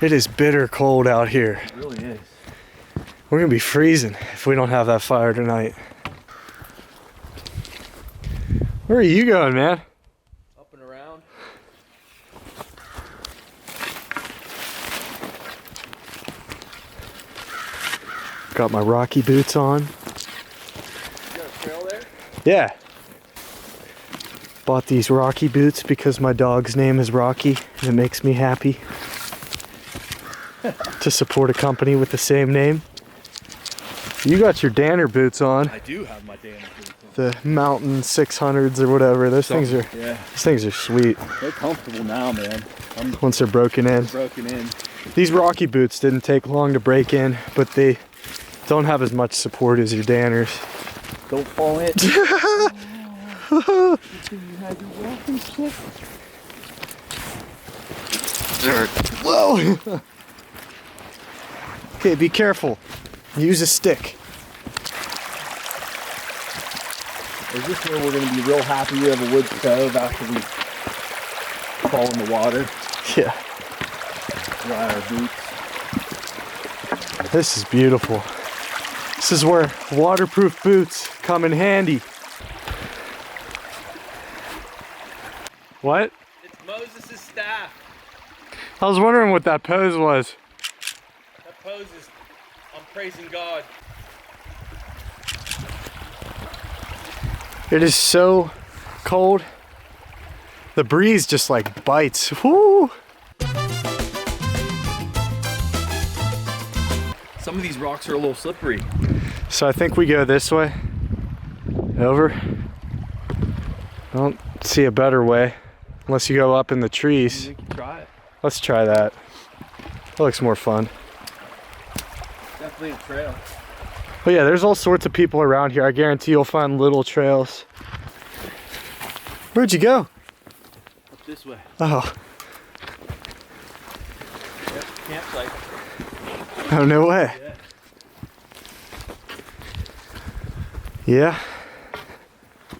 It is bitter cold out here. It really is. We're gonna be freezing if we don't have that fire tonight. Where are you going, man? Up and around. Got my Rocky boots on. You got a trail there? Yeah. Bought these Rocky boots because my dog's name is Rocky and it makes me happy to support a company with the same name. You got your Danner boots on. I do have my damn boots on. The Mountain 600s or whatever. Those things are sweet. They're comfortable now, man. I'm Once they're broken in. broken in. These Rocky boots didn't take long to break in, but they don't have as much support as your Danners. Don't fall in. Whoa! Okay, be careful. Use a stick. Is this where we're going to be real happy we have a wood stove after we fall in the water? Yeah. Dry our boots. This is beautiful. This is where waterproof boots come in handy. What? It's Moses' staff. I was wondering what that pose was. That pose is, I'm praising God. It is so cold. The breeze just like bites. Whoo! Some of these rocks are a little slippery. So I think we go this way. Over. I don't see a better way. Unless you go up in the trees. We can try it. Let's try that. That looks more fun. Definitely a trail. But yeah, there's all sorts of people around here. I guarantee you'll find little trails. Where'd you go? Up this way. Oh. Yep, campsite. Oh, no way. Yeah. Yeah.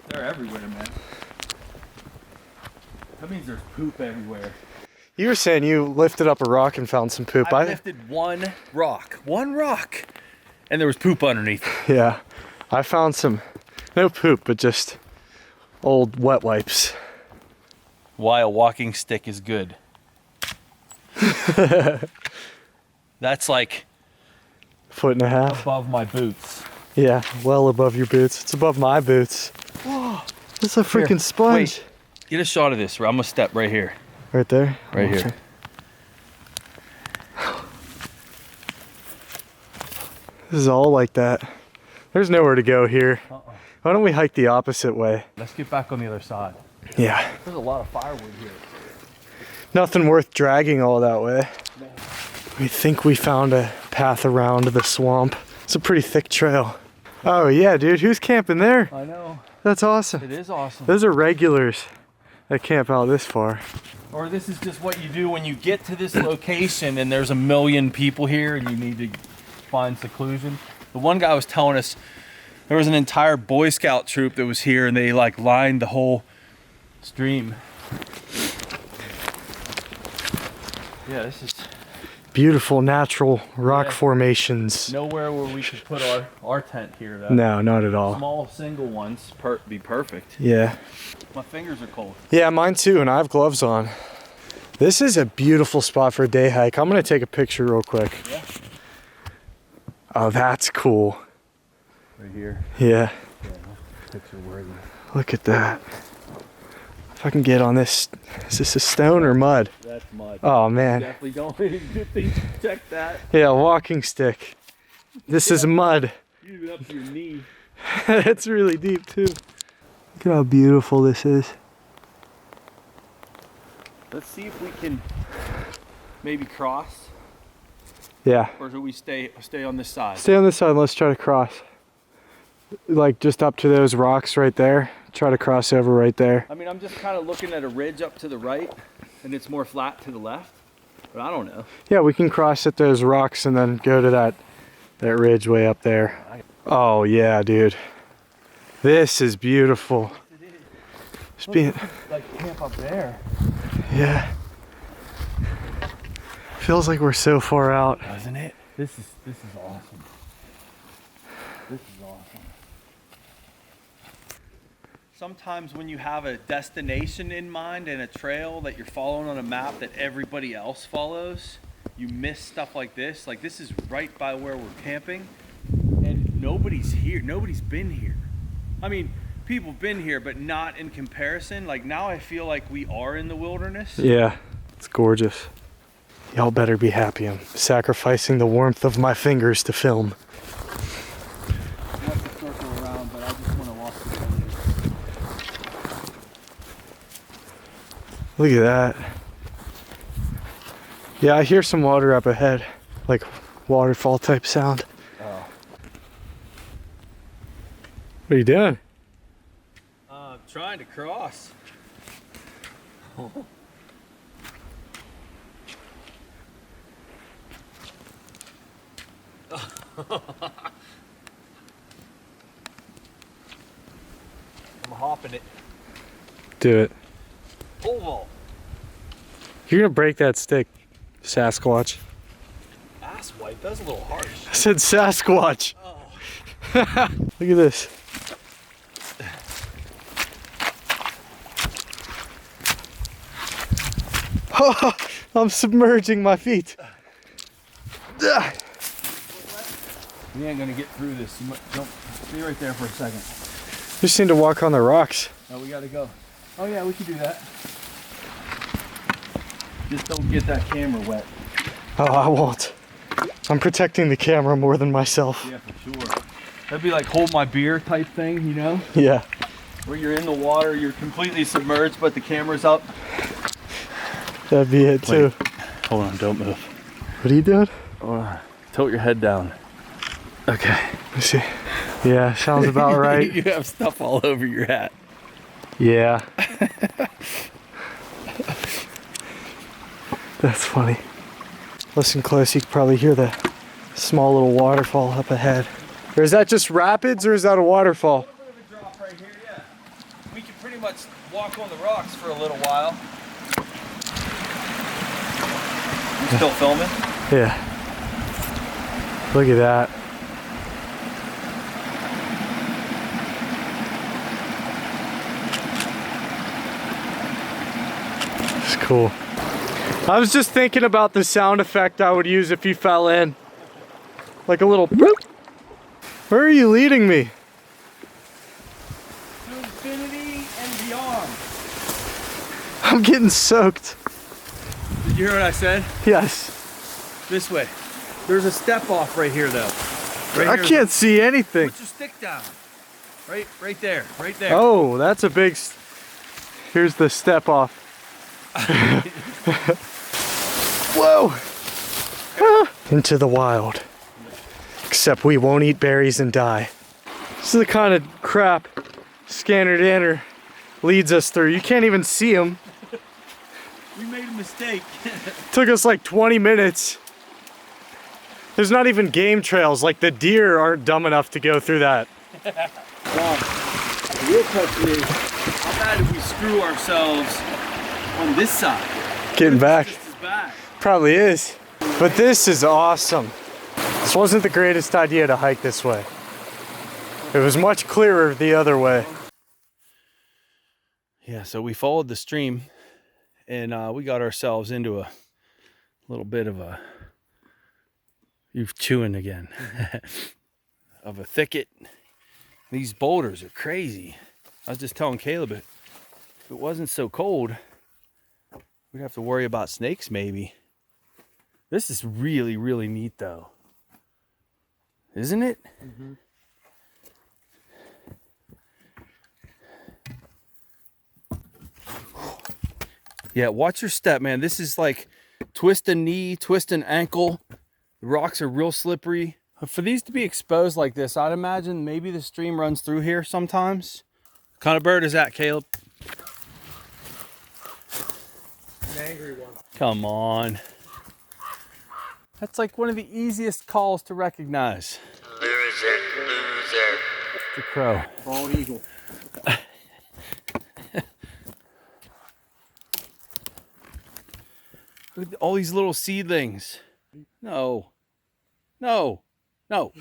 They're everywhere, man. That means there's poop everywhere. You were saying you lifted up a rock and found some poop. I lifted one rock, and there was poop underneath it. Yeah. I found some, no poop, but just old wet wipes. Why a walking stick is good. That's like 1.5 feet. above my boots. Yeah, well above your boots. It's above my boots. Whoa, that's a freaking sponge. Wait, get a shot of this. I'm gonna step right here. Right there? Right here. This is all like that. There's nowhere to go here. Why don't we hike the opposite way? Let's get back on the other side. Yeah. There's a lot of firewood here. Nothing worth dragging all that way. We think we found a path around the swamp. It's a pretty thick trail. Oh yeah, dude, who's camping there? I know. That's awesome. It is awesome. Those are regulars that camp out this far. Or this is just what you do when you get to this location and there's a million people here and you need to find seclusion. The one guy was telling us there was an entire Boy Scout troop that was here and they like lined the whole stream. Yeah, this is Beautiful natural rock Yeah. formations. nowhere where we could put our tent here though. No, not at all. Small single ones be perfect. Yeah. My fingers are cold. Yeah, mine too, and I have gloves on. This is a beautiful spot for a day hike. I'm gonna take a picture real quick. Yeah. Oh, that's cool. Right here. Yeah. Picture worthy. Look at that. If I can get on this, is this a stone or mud? That's mud. Oh man. Definitely don't good thing to check that. Yeah, walking stick. This is mud. Even up to your knee. It's really deep too. Look at how beautiful this is. Let's see if we can maybe cross, Yeah. or do we stay on this side? Stay on this side and let's try to cross. Like just up to those rocks right there. Try to cross over right there. I mean, I'm just kind of looking at a ridge up to the right, and it's more flat to the left, but I don't know. Yeah, we can cross at those rocks and then go to that ridge way up there. Oh yeah, dude. This is beautiful. Just being, Like camp up there. yeah. Feels like we're so far out. Doesn't it? This is awesome. This is awesome. Sometimes when you have a destination in mind and a trail that you're following on a map that everybody else follows, you miss stuff like this. Like this is right by where we're camping and nobody's here. Nobody's been here. I mean, people have been here, but not in comparison. Like now I feel like we are in the wilderness. Yeah, it's gorgeous. Y'all better be happy. I'm sacrificing the warmth of my fingers to film. I have to circle around, but I just want to walk through. Look at that. Yeah, I hear some water up ahead, like waterfall type sound. Oh. What are you doing? I'm trying to cross. I'm hopping it. Do it. Pole vault. You're gonna break that stick, Sasquatch. Ass wipe. That's a little harsh. I said Sasquatch. Oh. Look at this. I'm submerging my feet. We ain't gonna get through this. You might jump. Stay right there for a second. Just need to walk on the rocks. Oh, we gotta go. Oh yeah, we can do that. Just don't get that camera wet. Oh, I won't. I'm protecting the camera more than myself. Yeah, for sure. That'd be like hold my beer type thing, you know? Yeah. where you're in the water, you're completely submerged, but the camera's up. That'd be it too. Wait, hold on, don't move. What are you doing? Tilt your head down. Okay. Let me see. Yeah, sounds about right. You have stuff all over your hat. Yeah. That's funny. Listen close, you can probably hear the small little waterfall up ahead. Or is that just rapids or is that a waterfall? A little bit of a drop right here, yeah. We can pretty much walk on the rocks for a little while. You still filming? Yeah. Look at that. It's cool. I was just thinking about the sound effect I would use if you fell in. Like a little bloop. Where are you leading me? To infinity and beyond. I'm getting soaked. Did you hear what I said? Yes. This way. There's a step off right here though. Right I here. can't see anything. Put your stick down. Right there, right there. Oh, that's a big... Here's the step off. Whoa! Into the wild. Except we won't eat berries and die. This is the kind of crap ScannerDanner leads us through. You can't even see them. We made a mistake. Took us like 20 minutes. There's not even game trails. Like the deer aren't dumb enough to go through that. Well, the real question is, how bad if we screw ourselves on this side? Getting back. Just as bad. Probably is. But this is awesome. This wasn't the greatest idea to hike this way. It was much clearer the other way. Yeah, so we followed the stream and we got ourselves into a little bit of a, you're chewing again, of a thicket. These boulders are crazy. I was just telling Caleb, if it wasn't so cold, we'd have to worry about snakes maybe. This is really, really neat though. Isn't it? Mm-hmm. Yeah, watch your step, man. This is like twist a knee, twist an ankle. The rocks are real slippery. For these to be exposed like this, I'd imagine maybe the stream runs through here sometimes. What kind of bird is that, Caleb? An angry one. Come on. That's like one of the easiest calls to recognize. Loser, loser. It's a crow. Bald eagle. Look at all these little seedlings. No. No. No.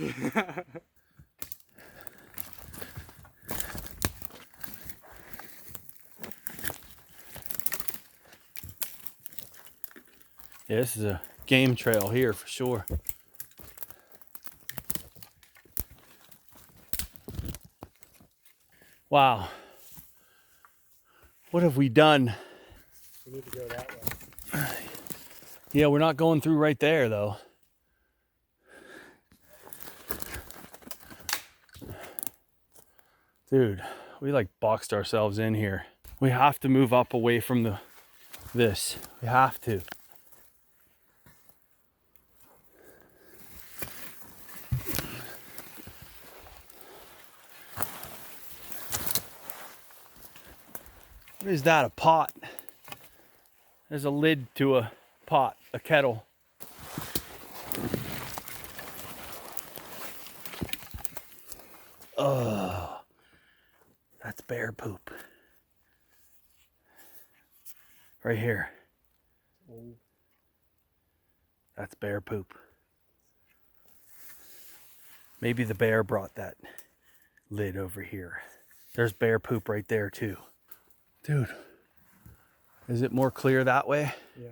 Yeah, this is a game trail here for sure. Wow. What have we done? We need to go that way. Yeah, we're not going through right there though. Dude, we like boxed ourselves in here. We have to move up away from this. We have to. What is that, a pot? There's a lid to a pot, a kettle. Oh, that's bear poop. Right here. That's bear poop. Maybe the bear brought that lid over here. There's bear poop right there too. Dude, is it more clear that way? Yeah.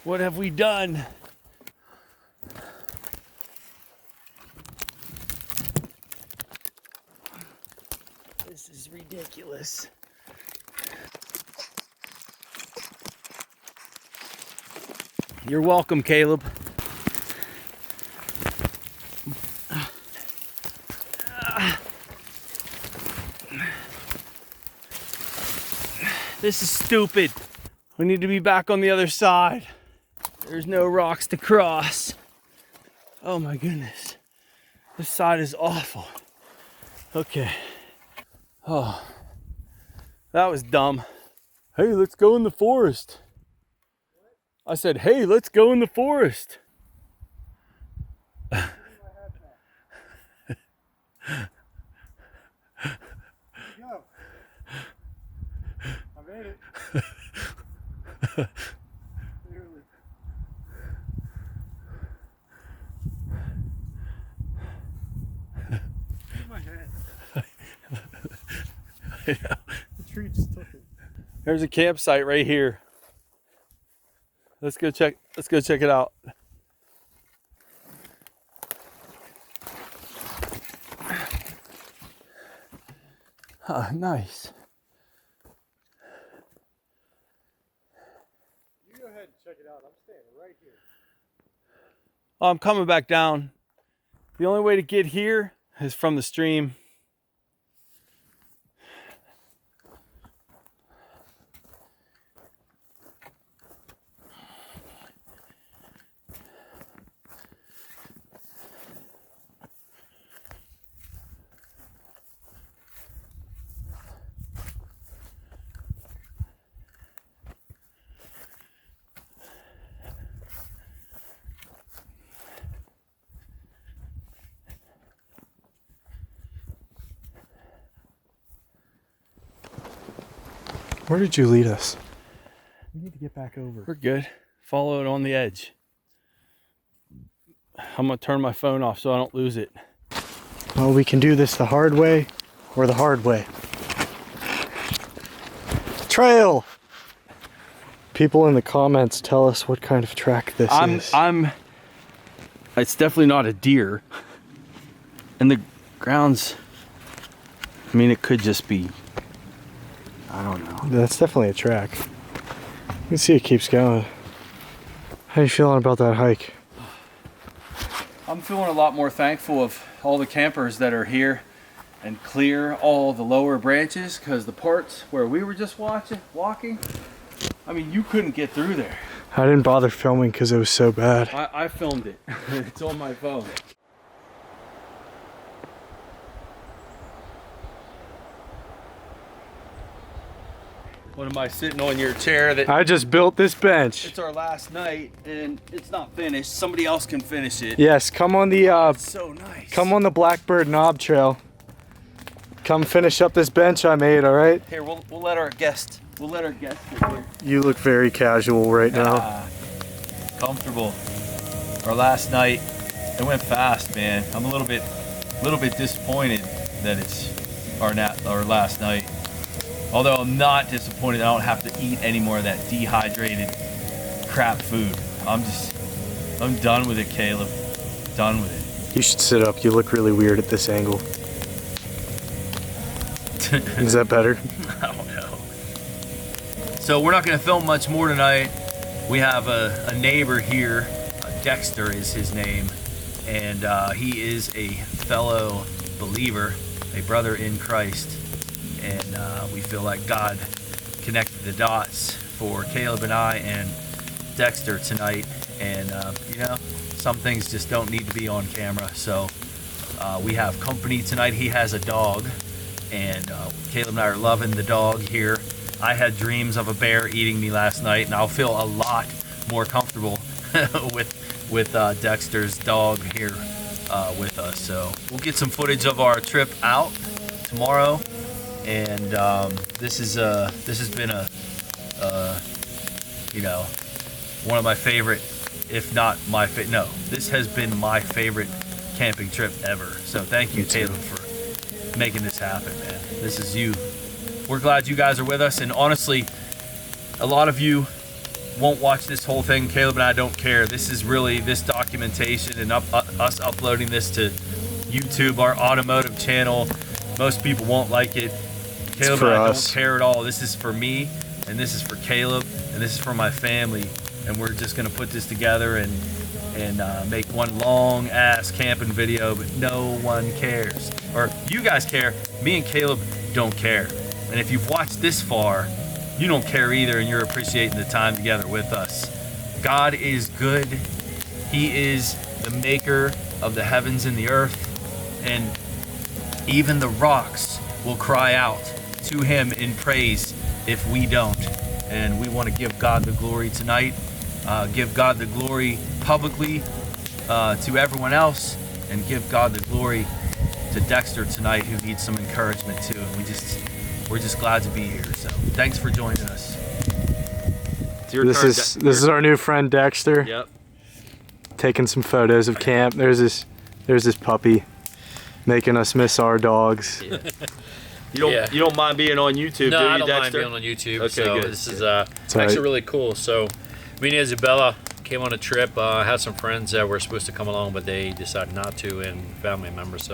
What have we done? This is ridiculous. You're welcome, Caleb. This is stupid. We need to be back on the other side. There's no rocks to cross. Oh my goodness. This side is awful. Okay. Oh, that was dumb. Hey, let's go in the forest. I said, hey, let's go in the forest. Go. I made it. Clearly. Where's my head? The tree just took it. There's a campsite right here. Let's go check it out. Nice. You go ahead and check it out. I'm staying right here. Oh, I'm coming back down. The only way to get here is from the stream. Where did you lead us? We need to get back over. We're good. Follow it on the edge. I'm gonna turn my phone off so I don't lose it. Well, we can do this the hard way or the hard way. Trail! People in the comments tell us what kind of track this is. It's definitely not a deer. And the ground's, I mean, it could just be, I don't know. That's definitely a track. You can see it keeps going. How you feeling about that hike? I'm feeling a lot more thankful of all the campers that are here and clear all the lower branches, because the parts where we were just walking, I mean, you couldn't get through there. I didn't bother filming because it was so bad. I filmed it. It's on my phone. What am I sitting on your chair that I just built this bench. it's our last night and it's not finished. Somebody else can finish it. Yes, come on the It's so nice. come on the Blackbird Knob Trail. Come finish up this bench I made, all right? Here, we'll let our guest sit here. You look very casual right now. Comfortable. Our last night, it went fast, man. I'm a little bit disappointed that it's our last night. Although I'm not disappointed I don't have to eat any more of that dehydrated crap food. I'm done with it, Caleb. Done with it. You should sit up. You look really weird at this angle. Is that better? I don't know. So we're not going to film much more tonight. We have a neighbor here. Dexter is his name, and he is a fellow believer, a brother in Christ, and we feel like God connected the dots for Caleb and I and Dexter tonight. And you know, some things just don't need to be on camera. So we have company tonight. He has a dog, and Caleb and I are loving the dog here. I had dreams of a bear eating me last night, and I'll feel a lot more comfortable with Dexter's dog here with us. So we'll get some footage of our trip out tomorrow, and this has been you know, one of my favorite, if not my favorite. No, this has been my favorite camping trip ever. So thank you, Caleb, for making this happen, man. This is you. We're glad you guys are with us, and honestly, a lot of you won't watch this whole thing. Caleb and I don't care. This is really this documentation and us uploading this to YouTube, our automotive channel. Most people won't like it. Caleb and I don't care at all. This is for me, and this is for Caleb, and this is for my family, and we're just gonna put this together and make one long ass camping video, but no one cares. Or you guys care. Me and Caleb don't care. And if you've watched this far, you don't care either, and you're appreciating the time together with us. God is good. He is the maker of the heavens and the earth, and even the rocks will cry out to him in praise if we don't. And we want to give God the glory tonight, give God the glory publicly to everyone else, and give God the glory to Dexter tonight, who needs some encouragement too. And we're just glad to be here. So thanks for joining us. It's your turn, This is our new friend Dexter. Yep. Taking some photos of camp. There's this puppy making us miss our dogs. Yeah. You don't mind being on YouTube, do you, No, I don't mind Dexter? being on YouTube. Okay, so good. this is all actually right. really cool. So me and Isabella came on a trip. I had some friends that were supposed to come along, but they decided not to, and family members.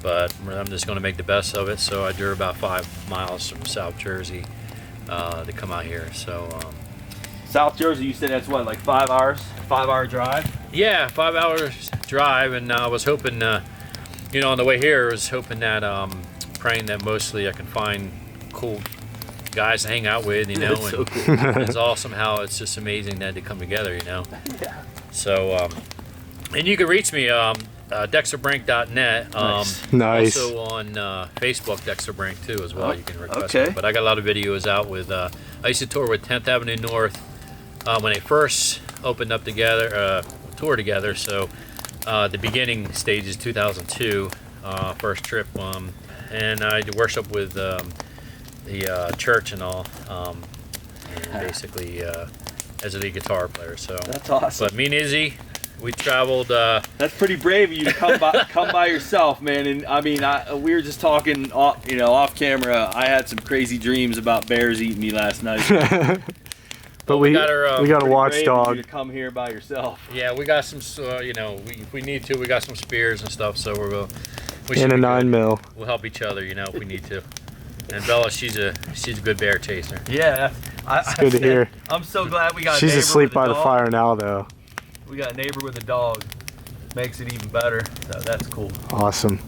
But I'm just going to make the best of it. So I drove about 5 miles from South Jersey to come out here. So South Jersey, you said that's what, like 5 hours? 5-hour drive? yeah, 5 hours drive, and I was hoping, on the way here, I was hoping that, praying that mostly I can find cool guys to hang out with, That's and so cool. it's awesome how it's just amazing that they come together, Yeah. So, and you can reach me, dexterbrink.net. Nice. Also on Facebook, Dexter Brink too, as well. You can request okay. it. But I got a lot of videos out with. I used to tour with 10th Avenue North when they first opened up together, tour together. So the beginning stages, 2002, first trip, and I did worship with the church and all, and basically as a lead guitar player. So That's awesome. But me and Izzy, we traveled. That's pretty brave of you to come by yourself, man. And I mean, we were just talking, off camera. I had some crazy dreams about bears eating me last night. But we we got our, got a Pretty brave of watchdog. you to come here by yourself. Yeah, we got some. If we need to, we got some spears and stuff. So we'll. We And should a be 9 good. mil. We'll help each other, if we need to. And Bella, she's a good bear chaser. Yeah, It's good to hear. I'm so glad we got. She's a neighbor asleep with a by the dog. fire now, though. We got a neighbor with a dog. Makes it even better. So that's cool. Awesome.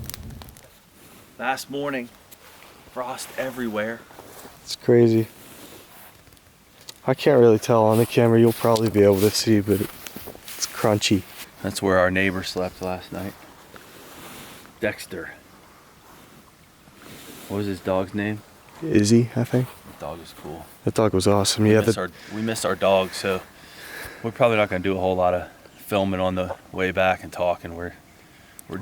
Last morning, frost everywhere. It's crazy. I can't really tell on the camera. You'll probably be able to see, but it's crunchy. That's where our neighbor slept last night. Dexter. What was his dog's name? Izzy, I think. The dog is cool. That dog was awesome. Yeah, We missed our dog, so we're probably not gonna do a whole lot of filming on the way back and talking. We're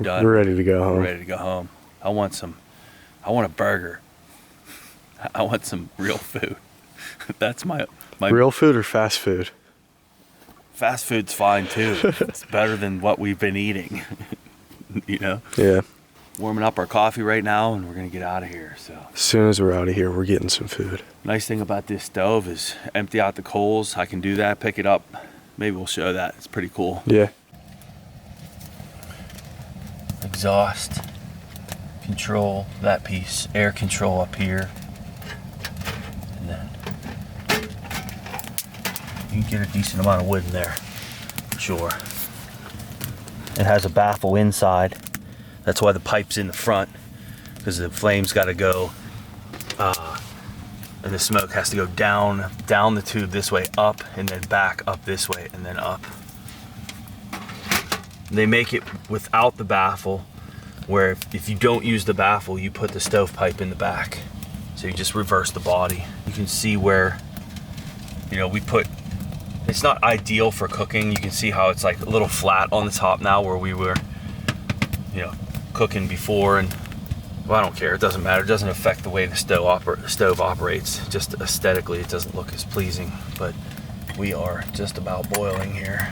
done. we're ready to go We're home. ready to go home. I want a burger. I want some real food. That's my Real food or fast food? fast food's fine too. It's better than what we've been eating. Yeah. Warming up our coffee right now, and we're gonna get out of here. So As soon as we're out of here, we're getting some food. nice thing about this stove is empty out the coals. I can do that, pick it up. Maybe we'll show that. It's pretty cool. Yeah. Exhaust control, that piece, air control up here, and then you can get a decent amount of wood in there, for sure. It has a baffle inside. That's why the pipe's in the front, because the flame's got to go, and the smoke has to go down the tube this way, up, and then back up this way, and then up. They make it without the baffle, where if you don't use the baffle, you put the stovepipe in the back. So you just reverse the body. You can see where, it's not ideal for cooking. You can see how it's like a little flat on the top now where we were, cooking before. And well, I don't care, it doesn't matter. It doesn't affect the way the stove operates. Just aesthetically, it doesn't look as pleasing, but we are just about boiling here.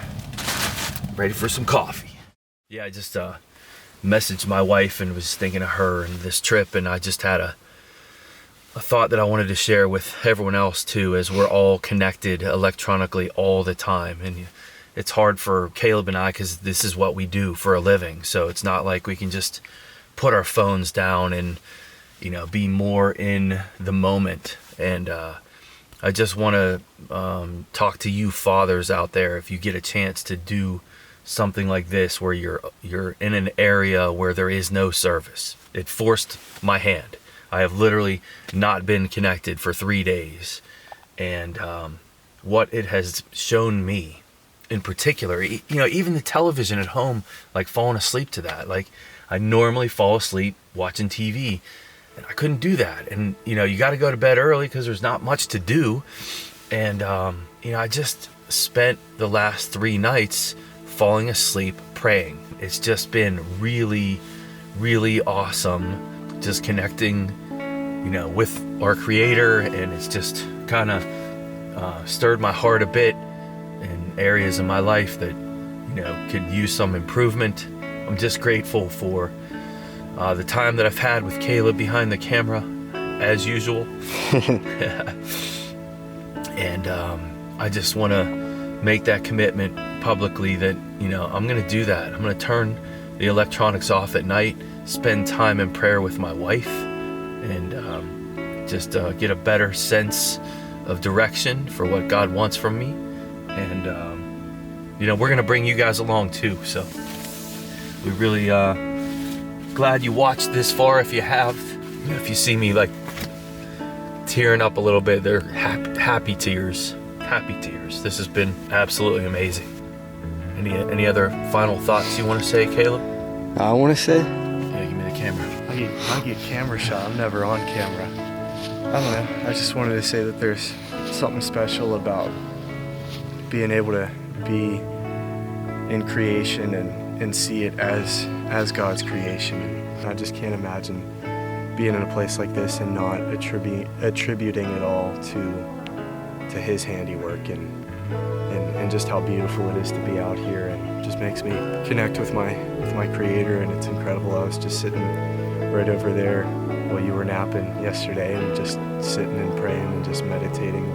Ready for some coffee. Yeah, I just messaged my wife and was thinking of her and this trip, and I just had a thought that I wanted to share with everyone else too, as we're all connected electronically all the time. And it's hard for Caleb and I because this is what we do for a living. So it's not like we can just put our phones down and, be more in the moment. And I just want to talk to you fathers out there. If you get a chance to do something like this where you're in an area where there is no service. It forced my hand. I have literally not been connected for 3 days. And what it has shown me in particular, you know, even the television at home, like falling asleep to that. Like I normally fall asleep watching TV and I couldn't do that. And, you know, you got to go to bed early because there's not much to do. And, you know, I just spent the last 3 nights falling asleep praying. It's just been really, really awesome just connecting, you know, with our Creator, and it's just kind of stirred my heart a bit in areas of my life that, you know, could use some improvement. I'm just grateful for the time that I've had with Caleb behind the camera, as usual. And I just want to make that commitment publicly that, you know, I'm going to do that. I'm going to turn the electronics off at night, spend time in prayer with my wife, and just get a better sense of direction for what God wants from me. And, you know, we're going to bring you guys along too. So we really glad you watched this far. If you have, you know, if you see me like tearing up a little bit, they're happy tears. Happy tears. This has been absolutely amazing. Any other final thoughts you want to say, Caleb? I want to say, Yeah, give me the camera. I get camera shot. I'm never on camera. I don't know. I just wanted to say that there's something special about being able to be in creation and see it as God's creation. And I just can't imagine being in a place like this and not attributing it all to His handiwork and just how beautiful it is to be out here, and just makes me connect with my Creator, and it's incredible. I was just sitting right over there while you were napping yesterday, and just sitting and praying and just meditating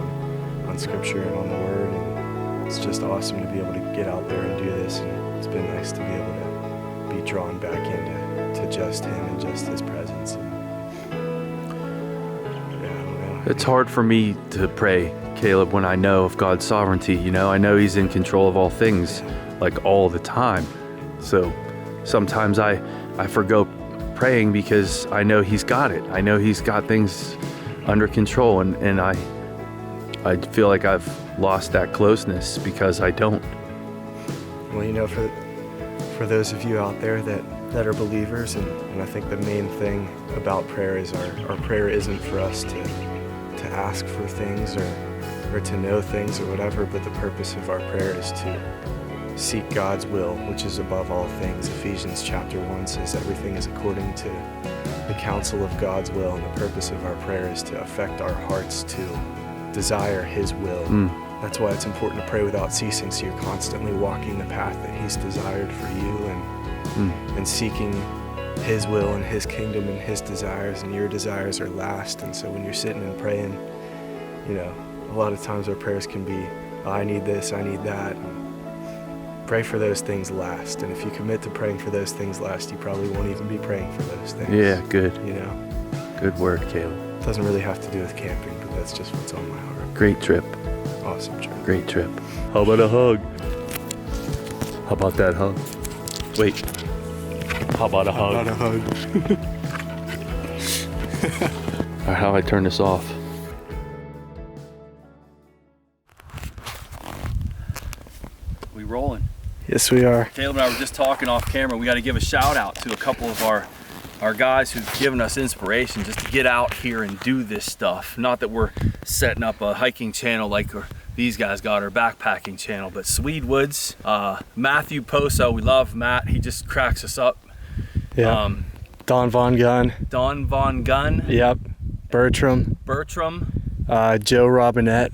on Scripture and on the Word, and it's just awesome to be able to get out there and do this, and it's been nice to be able to be drawn back into just Him and just His presence. And, yeah, I don't know. It's hard for me to pray, Caleb, when I know of God's sovereignty. You know, I know He's in control of all things, like all the time. So sometimes I forgo praying because I know He's got it. I know He's got things under control, and I feel like I've lost that closeness because I don't. Well, you know, for those of you out there that are believers, and I think the main thing about prayer is our prayer isn't for us to ask for things or to know things or whatever, but the purpose of our prayer is to seek God's will, which is above all things. Ephesians chapter 1 says everything is according to the counsel of God's will, and the purpose of our prayer is to affect our hearts to desire His will. That's why it's important to pray without ceasing, so you're constantly walking the path that He's desired for you, and seeking His will and His kingdom and His desires, and your desires are last. And so when you're sitting and praying, you know, a lot of times our prayers can be, oh, I need this, I need that. And pray for those things last. And if you commit to praying for those things last, you probably won't even be praying for those things. Yeah, good. You know? Good word, Caleb. It doesn't really have to do with camping, but that's just what's on my heart. Great trip. Awesome trip. Great trip. How about a hug? How about that hug? Wait. How about a hug? Not a hug. All right, how do I turn this off? We rolling. Yes, we are. Caleb and I were just talking off camera. We got to give a shout out to a couple of our guys who've given us inspiration just to get out here and do this stuff. Not that we're setting up a hiking channel like these guys got, or backpacking channel, but Swede Woods, Matthew Poso, we love Matt. He just cracks us up. Yeah. Don Von Gunn. Don Von Gunn. Yep. Bertram. Joe Robinette.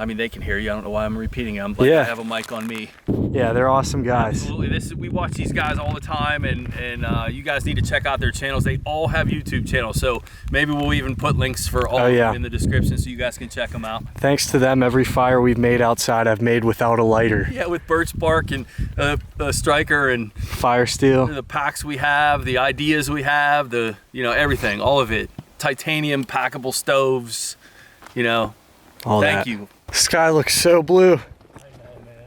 I mean, they can hear you. I don't know why I'm repeating them, but Yeah. I have a mic on me. Yeah, they're awesome guys. Absolutely. We watch these guys all the time, and you guys need to check out their channels. They all have YouTube channels, so maybe we'll even put links for all of them in the description so you guys can check them out. Thanks to them, every fire we've made outside, I've made without a lighter. Yeah, with birch bark and striker and Fire steel. the packs we have, the ideas we have, everything, all of it. Titanium packable stoves, All Thank that. you. Sky looks so blue. I know, man.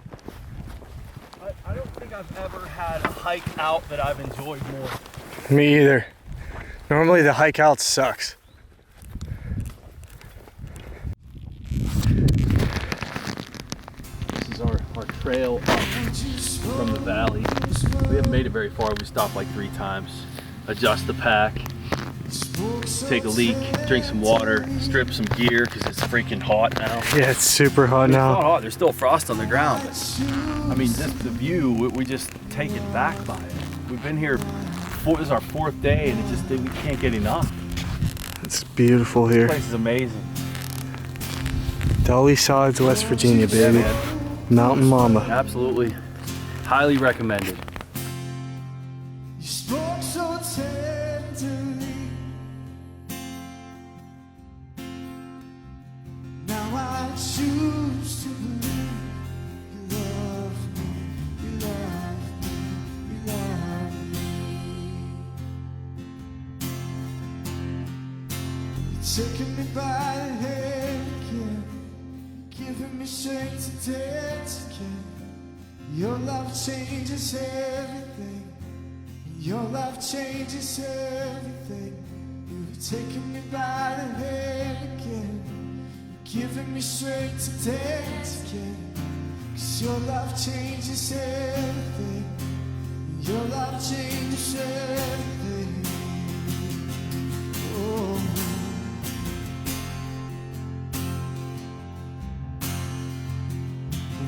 I don't think I've ever had a hike out that I've enjoyed more. Me either. Normally the hike out sucks. This is our trail up from the valley. We haven't made it very far. We stopped like 3 times. Adjust the pack, take a leak, drink some water, strip some gear because it's freaking hot now. Yeah, it's super hot It's now. not hot. There's still frost on the ground. But, I mean, just the view, we just taken back by it. We've been here, this is our 4th day, and it just we can't get enough. It's beautiful This here. place is amazing. Dolly Sods, West Virginia, Yeah, baby. man. Mountain Mama. Absolutely. Highly recommended. You spoke so tenderly. Now I choose to believe you love me, you love me, you love me. You're taking me by the hand again, giving me strength to dance again. Your love changes everything. Your love changes everything. You've taken me by the hand again, giving me strength to dance again. 'Cause your love changes everything. Your love changes everything. Oh.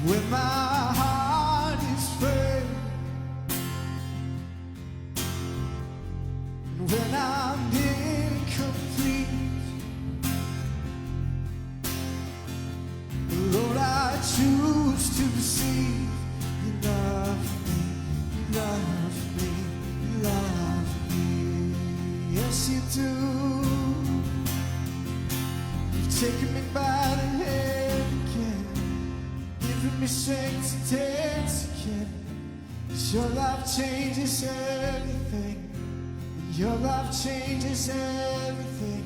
When my heart is frail, and when I'm incomplete, Lord, I choose to receive. You love me, you love me, you love me. Yes, you do. You've taken me by the hand again, giving me strength to dance again. 'Cause your love changes everything. Your love changes everything.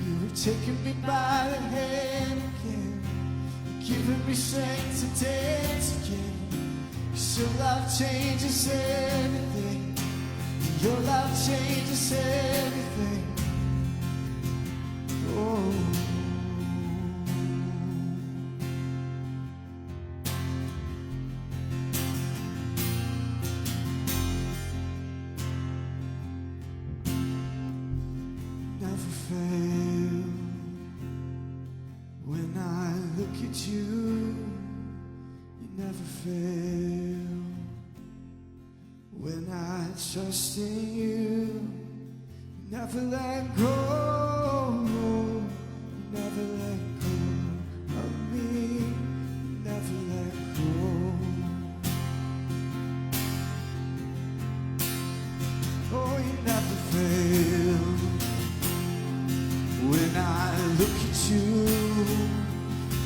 You have taken me by the hand again, giving me strength to dance again. 'Cause your love changes everything. Your love changes everything. Oh. Never fail. When I look at you, you never fail. When I trust in you, you never let go. You never let go of me. You never let go. Oh, you never fail. When I look at you,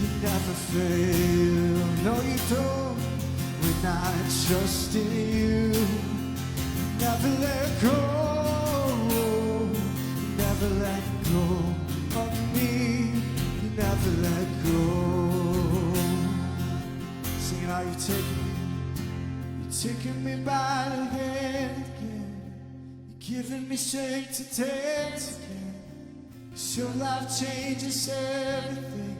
you never fail. No, you don't. When I trust in you, you never let go. You never let go of me. You never let go. Singing how you've taken me by the hand again. You're giving me strength to dance again. 'Cause your love changes everything.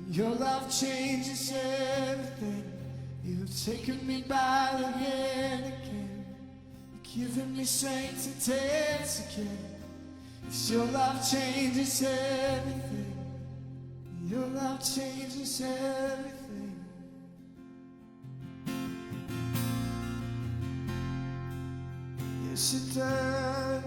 Your love changes everything. You've taken me by the hand again, giving me strength to dance again. 'Cause your love changes everything. Your love changes everything. Yes, it does.